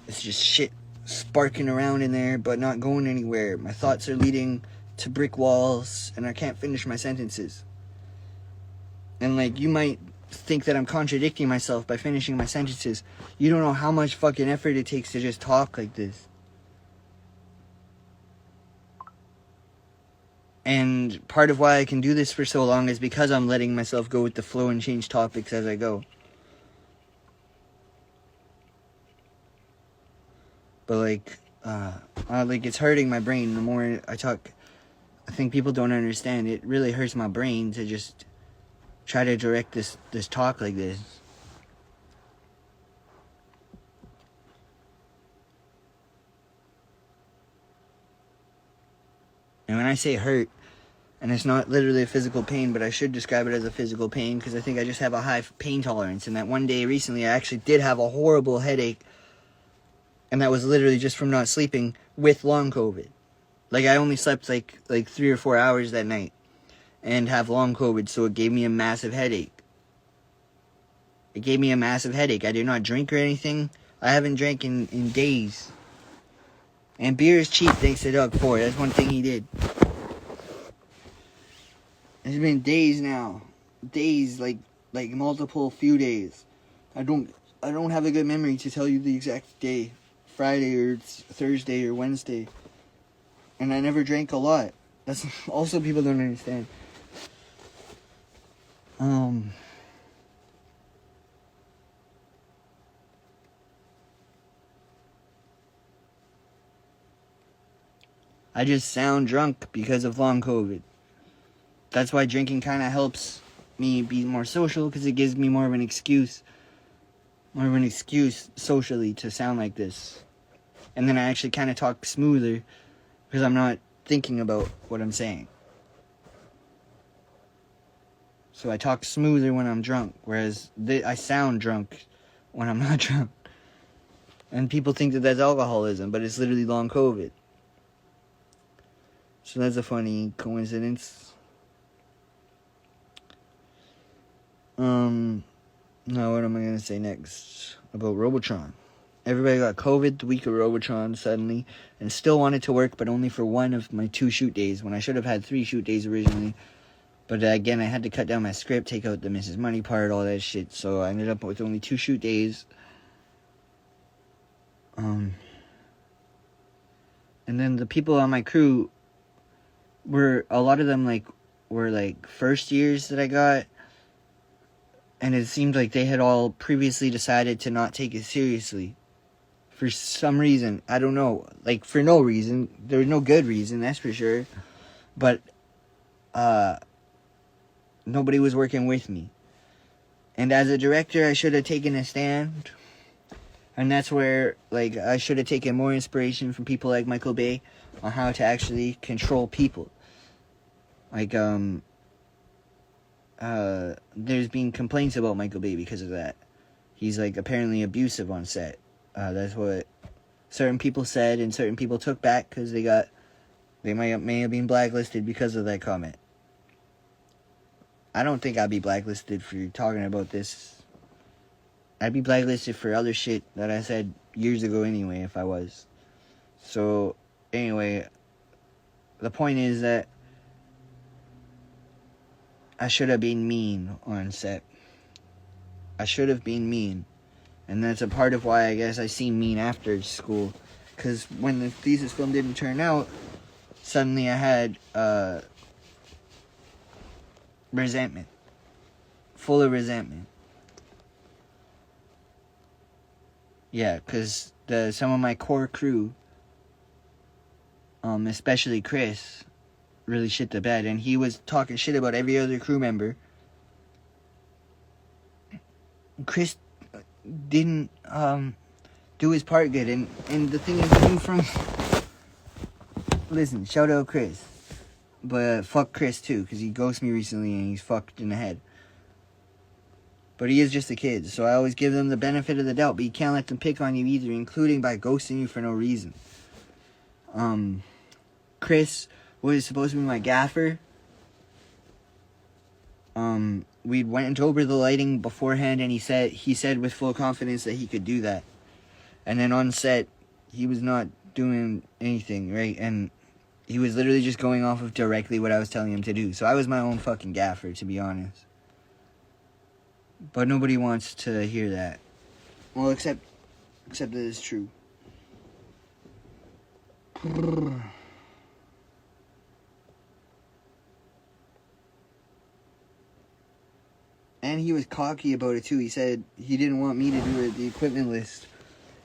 It's just shit sparking around in there, but not going anywhere. My thoughts are leading to brick walls, and I can't finish my sentences. And, like, you might think that I'm contradicting myself by finishing my sentences. You don't know how much fucking effort it takes to just talk like this. And part of why I can do this for so long is because I'm letting myself go with the flow and change topics as I go. But, like, it's hurting my brain the more I talk. I think people don't understand. It really hurts my brain to just try to direct this talk like this. And when I say hurt, and it's not literally a physical pain, but I should describe it as a physical pain because I think I just have a high pain tolerance. And that one day recently I actually did have a horrible headache. And that was literally just from not sleeping with long COVID. Like, I only slept like 3 or 4 hours that night and have long COVID, so it gave me a massive headache. I did not drink or anything. I haven't drank in days. And beer is cheap, thanks to Doug Ford. That's one thing he did. It's been days now. Days, like multiple few days. I don't have a good memory to tell you the exact day. Friday or Thursday or Wednesday. And I never drank a lot. That's also people don't understand. I just sound drunk because of long COVID. That's why drinking kind of helps me be more social, because it gives me more of an excuse socially to sound like this. And then I actually kind of talk smoother because I'm not thinking about what I'm saying. So I talk smoother when I'm drunk, whereas I sound drunk when I'm not drunk. And people think that that's alcoholism, but it's literally long COVID. So that's a funny coincidence. Now what am I going to say next about Robotron? Everybody got COVID the week of Robotron suddenly, and still wanted to work, but only for one of my 2 shoot days, when I should have had 3 shoot days originally. But again, I had to cut down my script, take out the Mrs. Money part, all that shit, so I ended up with only 2 shoot days. And then the people on my crew a lot of them were first years that I got. And it seemed like they had all previously decided to not take it seriously. For some reason. I don't know. Like, for no reason. There's no good reason, that's for sure. But, nobody was working with me. And as a director, I should have taken a stand. And that's where, I should have taken more inspiration from people like Michael Bay on how to actually control people. There's been complaints about Michael Bay because of that. He's, apparently abusive on set. That's what certain people said, and certain people took back because they may have been blacklisted because of that comment. I don't think I'd be blacklisted for talking about this. I'd be blacklisted for other shit that I said years ago anyway, if I was. So, anyway, the point is that I should have been mean on set. I should have been mean. And that's a part of why I guess I seem mean after school. Because when the thesis film didn't turn out, suddenly I had resentment. Full of resentment. Yeah, because some of my core crew, especially Chris, really shit the bed, and he was talking shit about every other crew member. Chris didn't do his part good, and the thing is, listen, shout out Chris, but fuck Chris too, because he ghosted me recently and he's fucked in the head. But he is just a kid, so I always give them the benefit of the doubt, but you can't let them pick on you either, including by ghosting you for no reason. Chris was supposed to be my gaffer. We went over the lighting beforehand, and he said with full confidence that he could do that. And then on set, he was not doing anything, right? And he was literally just going off of directly what I was telling him to do. So I was my own fucking gaffer, to be honest. But nobody wants to hear that. Well, except that it's true. And he was cocky about it too. He said he didn't want me to do the equipment list.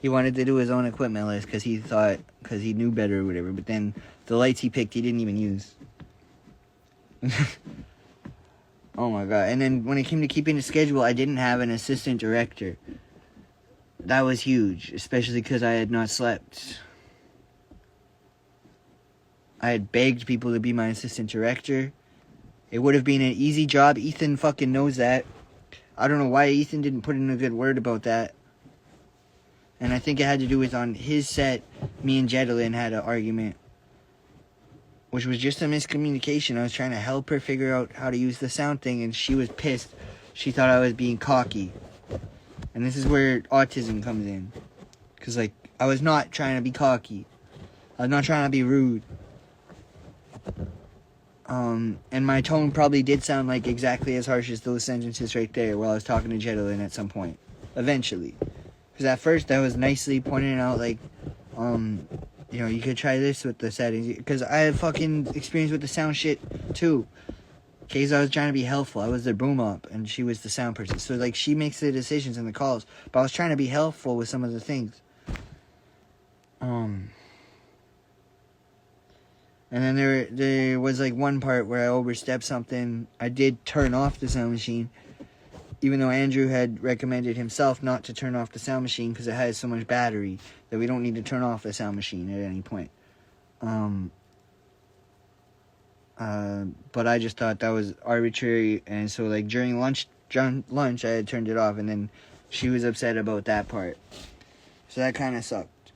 He wanted to do his own equipment list because he knew better or whatever. But then the lights he picked, he didn't even use. Oh my god. And then when it came to keeping the schedule, I didn't have an assistant director. That was huge, especially because I had not slept. I had begged people to be my assistant director. It would have been an easy job. Ethan fucking knows that. I don't know why Ethan didn't put in a good word about that. And I think it had to do with on his set, me and Jedalyn had an argument. Which was just a miscommunication. I was trying to help her figure out how to use the sound thing, and she was pissed. She thought I was being cocky. And this is where autism comes in. Because, like, I was not trying to be cocky. I was not trying to be rude. And my tone probably did sound like exactly as harsh as those sentences right there while I was talking to Jedalyn at some point. Eventually. Because at first I was nicely pointing out, like, you know, you could try this with the settings. Because I had fucking experience with the sound shit, too. Because I was trying to be helpful. I was their boom up, and she was the sound person. So, like, she makes the decisions and the calls. But I was trying to be helpful with some of the things. And then there was, like, one part where I overstepped something. I did turn off the sound machine. Even though Andrew had recommended himself not to turn off the sound machine because it has so much battery that we don't need to turn off the sound machine at any point. But I just thought that was arbitrary, and so, like, during lunch I had turned it off, and then she was upset about that part. So that kind of sucked.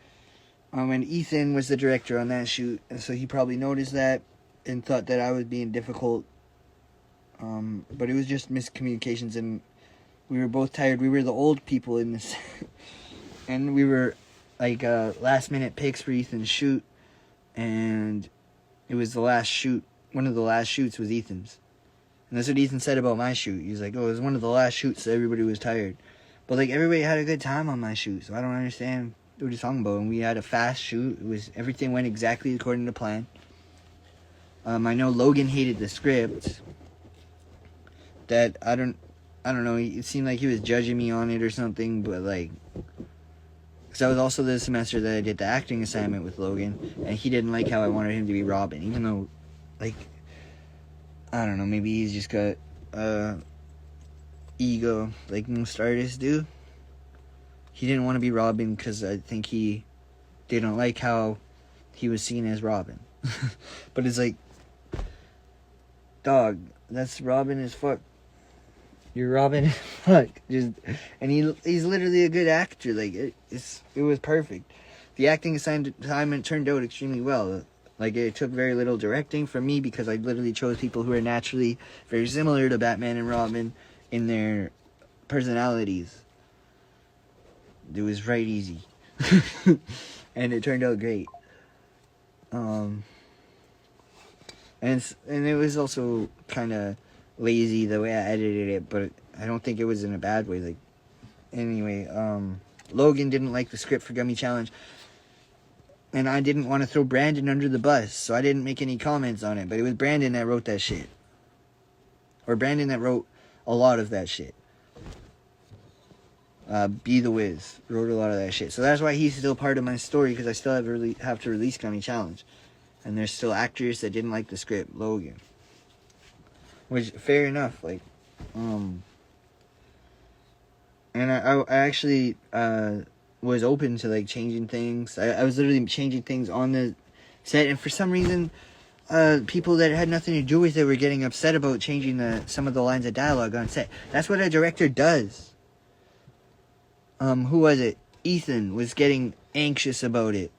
And Ethan was the director on that shoot, and so he probably noticed that and thought that I was being difficult. But it was just miscommunications, and we were both tired. We were the old people in this. And we were, like, last minute picks for Ethan's shoot, and it was the last shoot. One of the last shoots was Ethan's. And that's what Ethan said about my shoot. He was like, oh, it was one of the last shoots, so everybody was tired. But, like, everybody had a good time on my shoot, so I don't understand what he's talking about. And we had a fast shoot. Everything went exactly according to plan. I know Logan hated the script. That I don't know. It seemed like he was judging me on it or something. But, like, because that was also the semester that I did the acting assignment with Logan, and he didn't like how I wanted him to be Robin, even though, like, I don't know. Maybe he's just got ego, like most artists do. He didn't want to be Robin because I think he didn't like how he was seen as Robin. But it's like, dog, that's Robin as fuck. You're Robin as fuck. And he's literally a good actor. Like, it was perfect. The acting assignment turned out extremely well. Like, it took very little directing from me because I literally chose people who are naturally very similar to Batman and Robin in their personalities. It was right easy. And it turned out great. And it was also kind of lazy the way I edited it, but I don't think it was in a bad way. Like, anyway, Logan didn't like the script for Gummy Challenge, and I didn't want to throw Brandon under the bus, so I didn't make any comments on it. But it was Brandon that wrote that shit, or Brandon that wrote a lot of that shit. Be the Wiz wrote a lot of that shit, so that's why he's still part of my story, because I still have to release Gummy Challenge, and there's still actors that didn't like the script. Logan, which fair enough, like, and I actually was open to, like, changing things. I was literally changing things on the set, and for some reason people that had nothing to do with it were getting upset about changing some of the lines of dialogue on set. That's what a director does. Who was it? Ethan was getting anxious about it.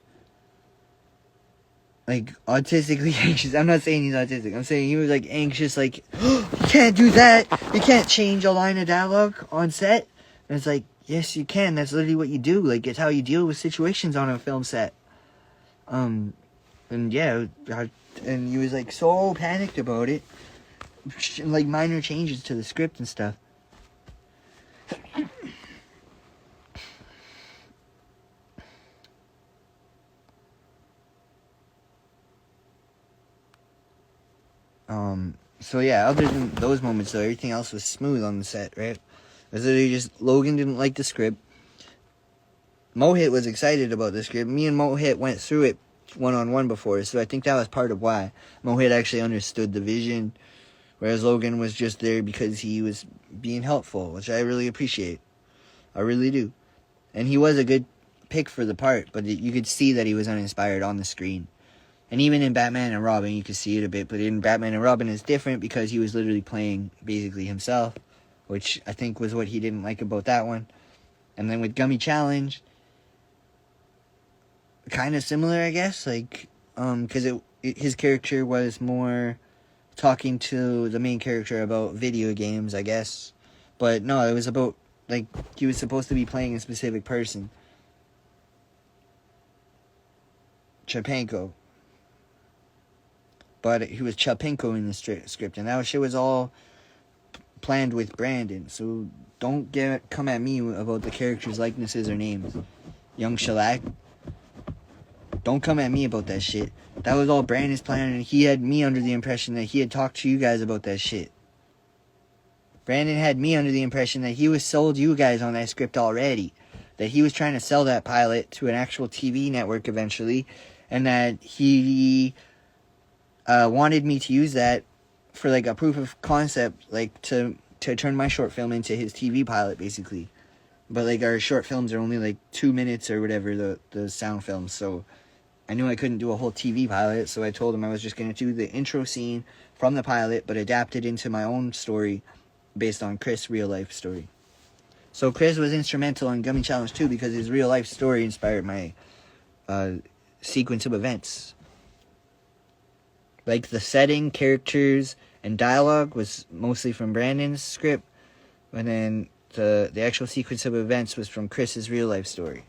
Like, autistically anxious. I'm not saying he's autistic. I'm saying he was, like, anxious, like, oh, you can't do that. You can't change a line of dialogue on set. And it's like, yes, you can. That's literally what you do. Like, it's how you deal with situations on a film set. And yeah, and he was, like, so panicked about it. Like, minor changes to the script and stuff. So yeah, other than those moments though, everything else was smooth on the set, right? It was literally just, Logan didn't like the script. Mohit was excited about the script. Me and Mohit went through it one-on-one before, so I think that was part of why Mohit actually understood the vision, whereas Logan was just there because he was being helpful, which I really appreciate. I really do. And he was a good pick for the part, but you could see that he was uninspired on the screen. And even in Batman and Robin, you could see it a bit. But in Batman and Robin, it's different because he was literally playing basically himself, which I think was what he didn't like about that one. And then with Gummy Challenge, kind of similar, I guess. Like, because his character was more talking to the main character about video games, I guess. But no, it was about, like, he was supposed to be playing a specific person. Chapenko. But he was Chapinko in the script, and that shit was all planned with Brandon. So don't come at me about the characters' likenesses or names. Young Shellac. Don't come at me about that shit. That was all Brandon's plan, and he had me under the impression that he had talked to you guys about that shit. Brandon had me under the impression that he was sold you guys on that script already. That he was trying to sell that pilot to an actual TV network eventually, and that he wanted me to use that for like a proof of concept, like to turn my short film into his TV pilot, basically. But like our short films are only like 2 minutes or whatever, the sound films. So I knew I couldn't do a whole TV pilot, so I told him I was just going to do the intro scene from the pilot, but adapt it into my own story based on Chris' real life story. So Chris was instrumental in Gummy Challenge 2 because his real life story inspired my sequence of events. Like the setting, characters, and dialogue was mostly from Brandon's script, and then the actual sequence of events was from Chris's real life story.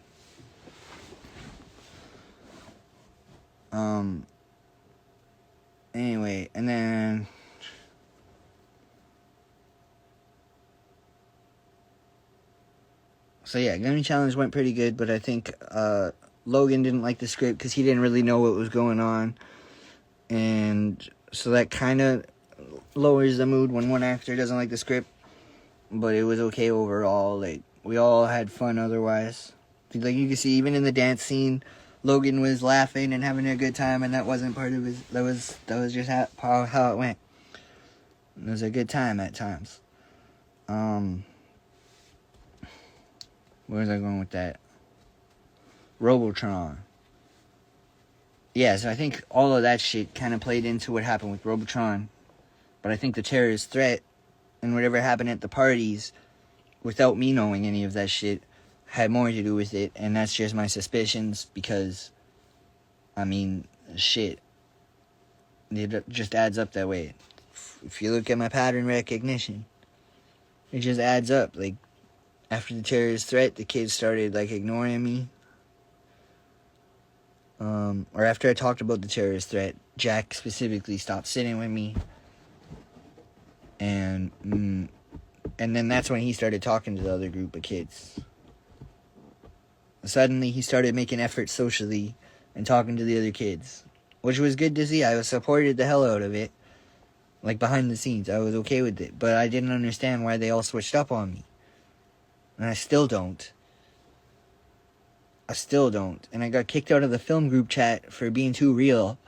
Anyway, and then so yeah, Gummy Challenge went pretty good, but I think Logan didn't like the script because he didn't really know what was going on. And so that kind of lowers the mood when one actor doesn't like the script. But it was okay overall. Like, we all had fun otherwise. Like, you can see, even in the dance scene, Logan was laughing and having a good time, and that wasn't part of his... That was just how it went. It was a good time at times. Where was I going with that? Robotron. Yeah, so I think all of that shit kind of played into what happened with Robotron. But I think the terrorist threat and whatever happened at the parties, without me knowing any of that shit, had more to do with it. And that's just my suspicions because, I mean, shit. It just adds up that way. If you look at my pattern recognition, it just adds up. Like, after the terrorist threat, the kids started, like, ignoring me. Or after I talked about the terrorist threat, Jack specifically stopped sitting with me. And then that's when he started talking to the other group of kids. Suddenly, he started making efforts socially and talking to the other kids, which was good to see. I supported the hell out of it. Like, behind the scenes, I was okay with it. But I didn't understand why they all switched up on me. And I still don't. And I got kicked out of the film group chat for being too real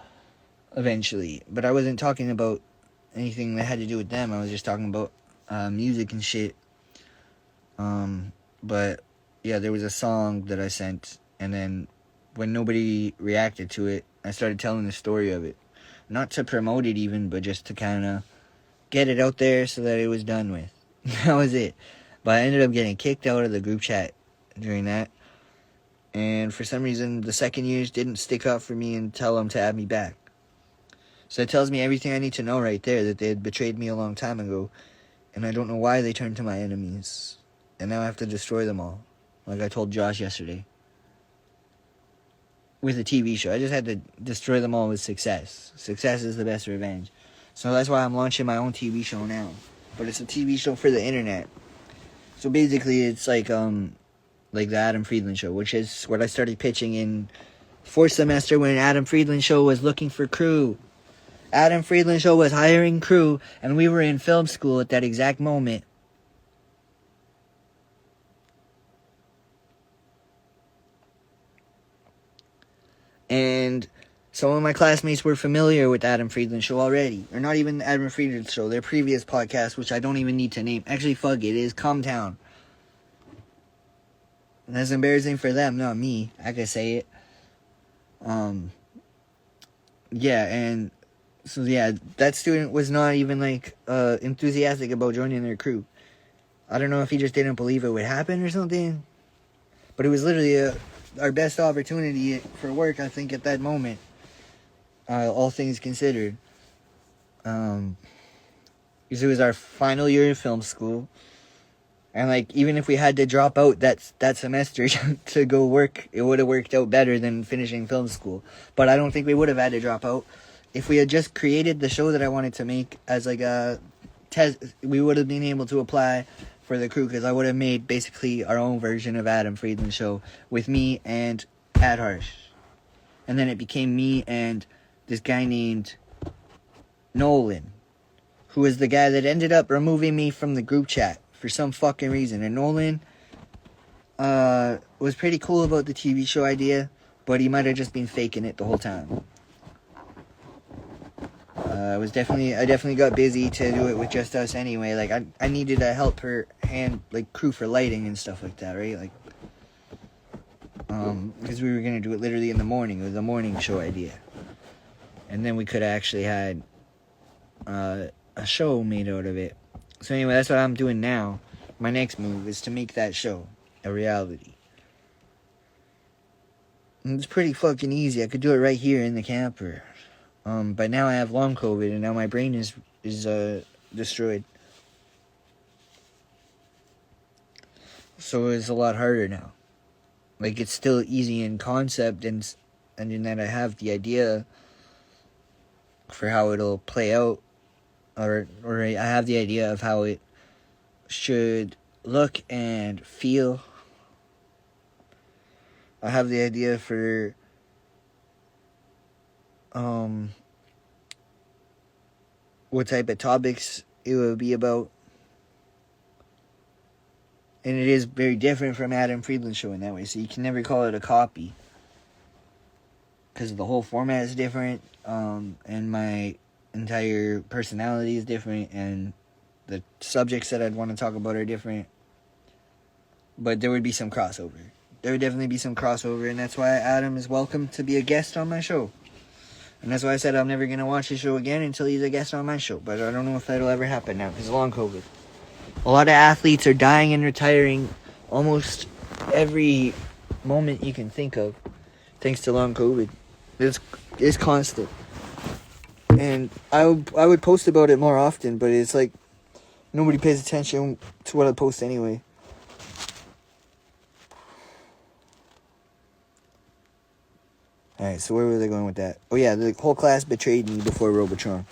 eventually. But I wasn't talking about anything that had to do with them. I was just talking about music and shit. But yeah, there was a song that I sent, and then when nobody reacted to it, I started telling the story of it. Not to promote it even, but just to kind of get it out there so that it was done with. That was it. But I ended up getting kicked out of the group chat during that. And for some reason, the second years didn't stick up for me and tell them to add me back. So it tells me everything I need to know right there, that they had betrayed me a long time ago. And I don't know why they turned to my enemies. And now I have to destroy them all. Like I told Josh yesterday. With a TV show. I just had to destroy them all with success. Success is the best revenge. So that's why I'm launching my own TV show now. But it's a TV show for the internet. So basically it's like the Adam Friedland Show, which is what I started pitching in fourth semester when Adam Friedland Show was looking for crew. Adam Friedland Show was hiring crew, and we were in film school at that exact moment. And some of my classmates were familiar with Adam Friedland Show already. Or not even Adam Friedland Show, their previous podcast, which I don't even need to name. Actually, fuck it is Calm Town. And that's embarrassing for them, not me. I could say it. Yeah, and so yeah, that student was not even enthusiastic about joining their crew. I don't know if he just didn't believe it would happen or something. But it was literally our best opportunity for work, I think, at that moment. All things considered. Because it was our final year of film school. And even if we had to drop out that semester to go work, it would have worked out better than finishing film school. But I don't think we would have had to drop out. If we had just created the show that I wanted to make as a test, we would have been able to apply for the crew, because I would have made basically our own version of Adam Friedland Show with me and Ad Harsh. And then it became me and this guy named Nolan, who was the guy that ended up removing me from the group chat for some fucking reason. And Nolan was pretty cool about the TV show idea, but he might have just been faking it the whole time. I definitely got busy to do it with just us anyway. I needed a helper hand, crew for lighting and stuff like that, right? Because we were gonna do it literally in the morning. It was a morning show idea, and then we could have actually had a show made out of it. So anyway, that's what I'm doing now. My next move is to make that show a reality. And it's pretty fucking easy. I could do it right here in the camper. But now I have long COVID, and now my brain is destroyed. So it's a lot harder now. It's still easy in concept, and in that I have the idea for how it'll play out, or I have the idea of how it should look and feel. I have the idea for what type of topics it would be about. And it is very different from Adam Friedland Show in that way, so you can never call it a copy, because the whole format is different, and my entire personality is different, and the subjects that I'd want to talk about are different. But there would be some crossover. There would definitely be some crossover, and that's why Adam is welcome to be a guest on my show. And that's why I said I'm never going to watch the show again until he's a guest on my show. But I don't know if that'll ever happen now, because of long COVID. A lot of athletes are dying and retiring almost every moment you can think of, thanks to long COVID. It's constant. And I would post about it more often, but it's nobody pays attention to what I post anyway. Alright, so where were they going with that? Oh yeah, the whole class betrayed me before Robotron.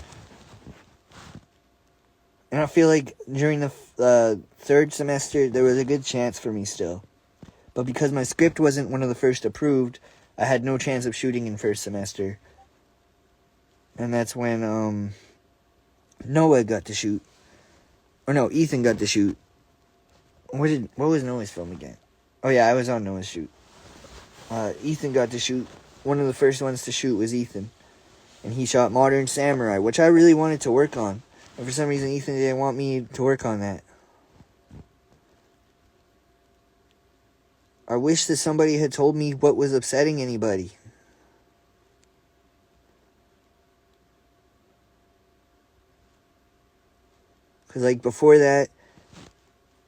And I feel like during the third semester, there was a good chance for me still. But because my script wasn't one of the first approved, I had no chance of shooting in first semester. And that's when Noah got to shoot. Or no, Ethan got to shoot. What was Noah's film again? Oh yeah, I was on Noah's shoot. Ethan got to shoot. One of the first ones to shoot was Ethan. And he shot Modern Samurai, which I really wanted to work on. And for some reason, Ethan didn't want me to work on that. I wish that somebody had told me what was upsetting anybody. Because, like, before that,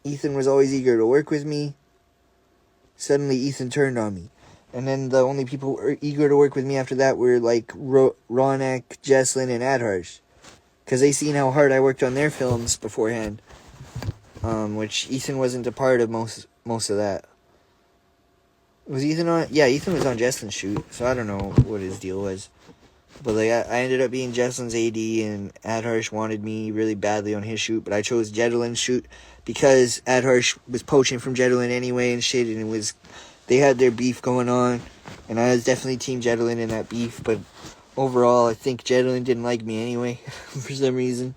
Ethan was always eager to work with me. Suddenly, Ethan turned on me. And then the only people eager to work with me after that were, like, Ronak, Jesslyn, and Adharsh. Because they seen how hard I worked on their films beforehand. Which Ethan wasn't a part of most of that. Was Ethan on? Yeah, Ethan was on Jesslyn's shoot, so I don't know what his deal was. But like, I ended up being Jesslyn's AD, and Adharsh wanted me really badly on his shoot, but I chose Jedlin's shoot because Adharsh was poaching from Jedlin anyway and shit, and they had their beef going on, and I was definitely Team Jedlin in that beef, but overall, I think Jedlin didn't like me anyway, for some reason.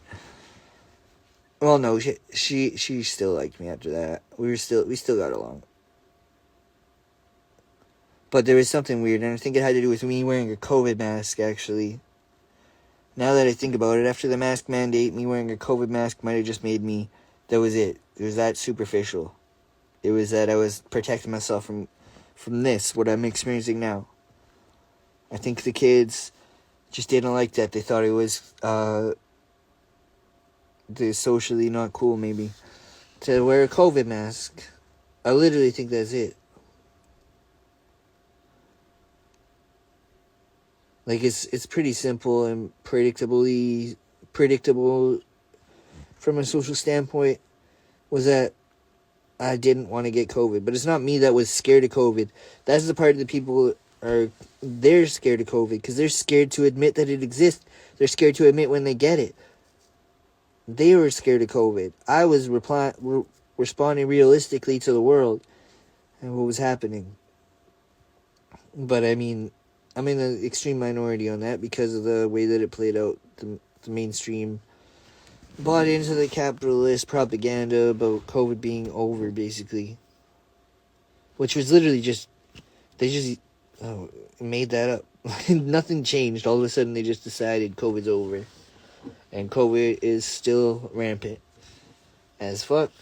Well, no, she still liked me after that. We still got along. But there was something weird, and I think it had to do with me wearing a COVID mask, actually. Now that I think about it, after the mask mandate, me wearing a COVID mask might have just made me... That was it. It was that superficial. It was that I was protecting myself from this, what I'm experiencing now. I think the kids just didn't like that. They thought it was socially not cool, maybe, to wear a COVID mask. I literally think that's it. Like, it's pretty simple and predictable from a social standpoint, was that I didn't want to get COVID. But it's not me that was scared of COVID. That's the part of the people they're scared of COVID because they're scared to admit that it exists. They're scared to admit when they get it. They were scared of COVID. I was responding realistically to the world and what was happening. But I mean, I'm in the extreme minority on that because of the way that it played out. The mainstream bought into the capitalist propaganda about COVID being over, basically. Which was literally they just made that up. Nothing changed. All of a sudden, they just decided COVID's over. And COVID is still rampant as fuck.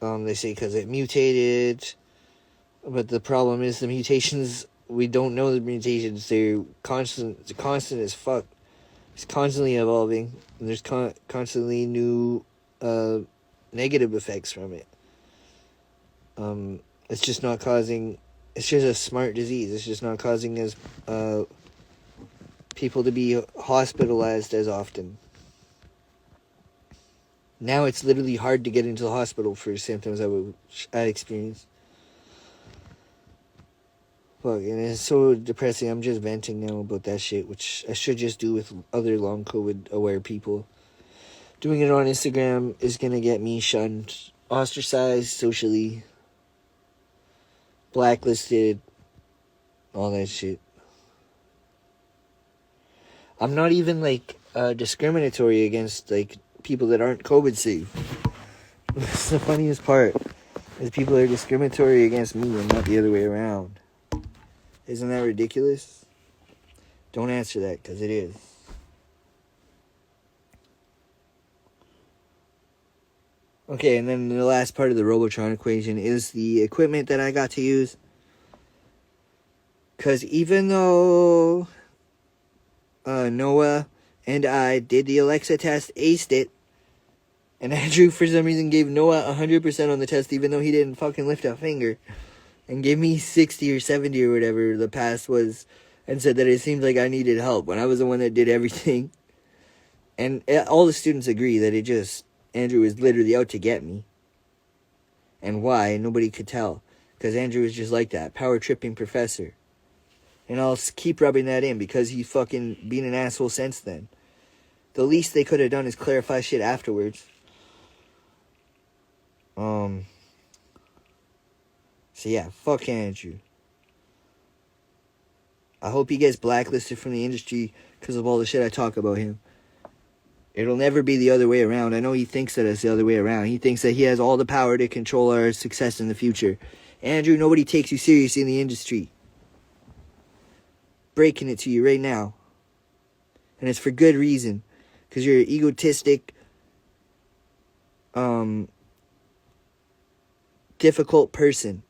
They say because it mutated. But the problem is the mutations... We don't know the mutations. They're constant as fuck. It's constantly evolving. And there's constantly new negative effects from it. It's just not causing... It's just a smart disease. It's just not causing as people to be hospitalized as often. Now it's literally hard to get into the hospital for symptoms I experienced. Fuck, and it's so depressing. I'm just venting now about that shit, which I should just do with other long COVID aware people. Doing it on Instagram is gonna get me shunned, ostracized socially, blacklisted, all that shit. I'm not even like discriminatory against like people that aren't COVID safe. That's the funniest part. Is people are discriminatory against me and not the other way around. Isn't that ridiculous? Don't answer that, because it is. Okay, and then the last part of the Robotron equation is the equipment that I got to use. Because even though Noah and I did the Alexa test, aced it, and Andrew for some reason gave Noah 100% on the test, even though he didn't fucking lift a finger, and gave me 60 or 70 or whatever the pass was, and said that it seemed like I needed help when I was the one that did everything. And all the students agree that Andrew was literally out to get me. And why, nobody could tell. Because Andrew was just like that, power-tripping professor. And I'll keep rubbing that in because he's fucking been an asshole since then. The least they could have done is clarify shit afterwards. So yeah, fuck Andrew. I hope he gets blacklisted from the industry because of all the shit I talk about him. It'll never be the other way around. I know he thinks that it's the other way around. He thinks that he has all the power to control our success in the future. Andrew, nobody takes you seriously in the industry. Breaking it to you right now. And it's for good reason. Because you're an egotistic, difficult person.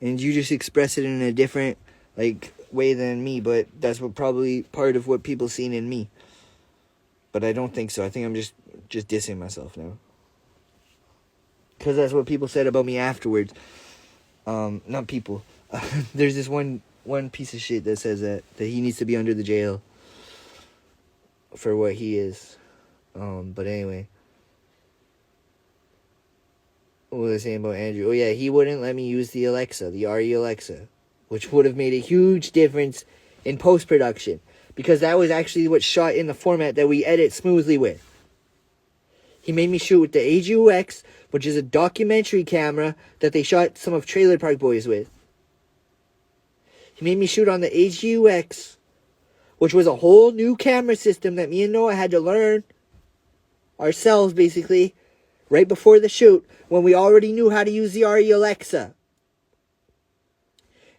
And you just express it in a different, way than me. But that's probably part of what people seen in me. But I don't think so. I think I'm just dissing myself now. Because that's what people said about me afterwards. Not people. There's this one piece of shit that says that he needs to be under the jail for what he is. But anyway. What was I saying about Andrew? Oh yeah, he wouldn't let me use the Alexa, the RE Alexa, which would have made a huge difference in post-production. Because that was actually what shot in the format that we edit smoothly with. He made me shoot with the AGUX, which is a documentary camera that they shot some of Trailer Park Boys with. He made me shoot on the AGUX, which was a whole new camera system that me and Noah had to learn ourselves, basically, right before the shoot, when we already knew how to use the RE Alexa.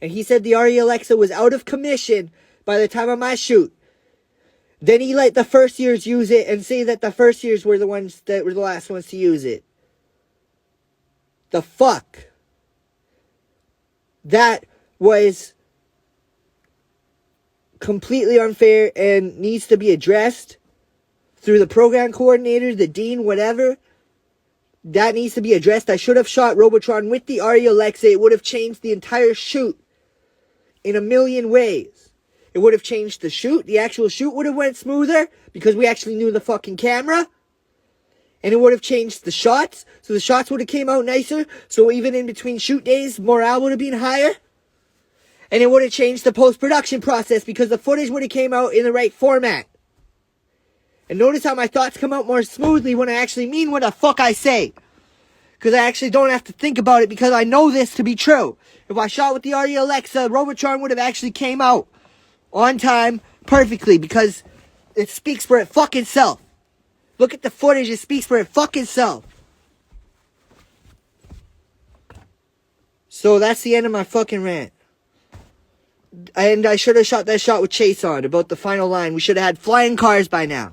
And he said the RE Alexa was out of commission by the time of my shoot. Then he let the first years use it and say that the first years were the ones that were the last ones to use it. The fuck? That was completely unfair and needs to be addressed through the program coordinator, the dean, whatever. That needs to be addressed. I should have shot Robotron with the RE Alexa. It would have changed the entire shoot in a million ways. It would have changed the shoot. The actual shoot would have went smoother because we actually knew the fucking camera. And it would have changed the shots. So the shots would have came out nicer. So even in between shoot days, morale would have been higher. And it would have changed the post-production process because the footage would have came out in the right format. And notice how my thoughts come out more smoothly when I actually mean what the fuck I say. Because I actually don't have to think about it because I know this to be true. If I shot with the RE Alexa, Robotron would have actually came out on time, perfectly, because it speaks for it fucking self. Look at the footage, it speaks for it fucking self. So that's the end of my fucking rant. And I should have shot that shot with Chase on about the final line. We should have had flying cars by now.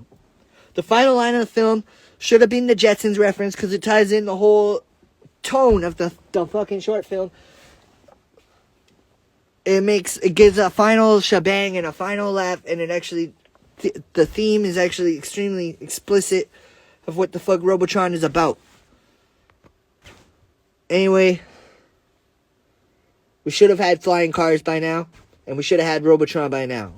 The final line of the film should have been the Jetsons reference because it ties in the whole tone of the fucking short film. It gives a final shebang and a final laugh, and it actually, the theme is actually extremely explicit of what the fuck Robotron is about. Anyway, we should have had flying cars by now, and we should have had Robotron by now.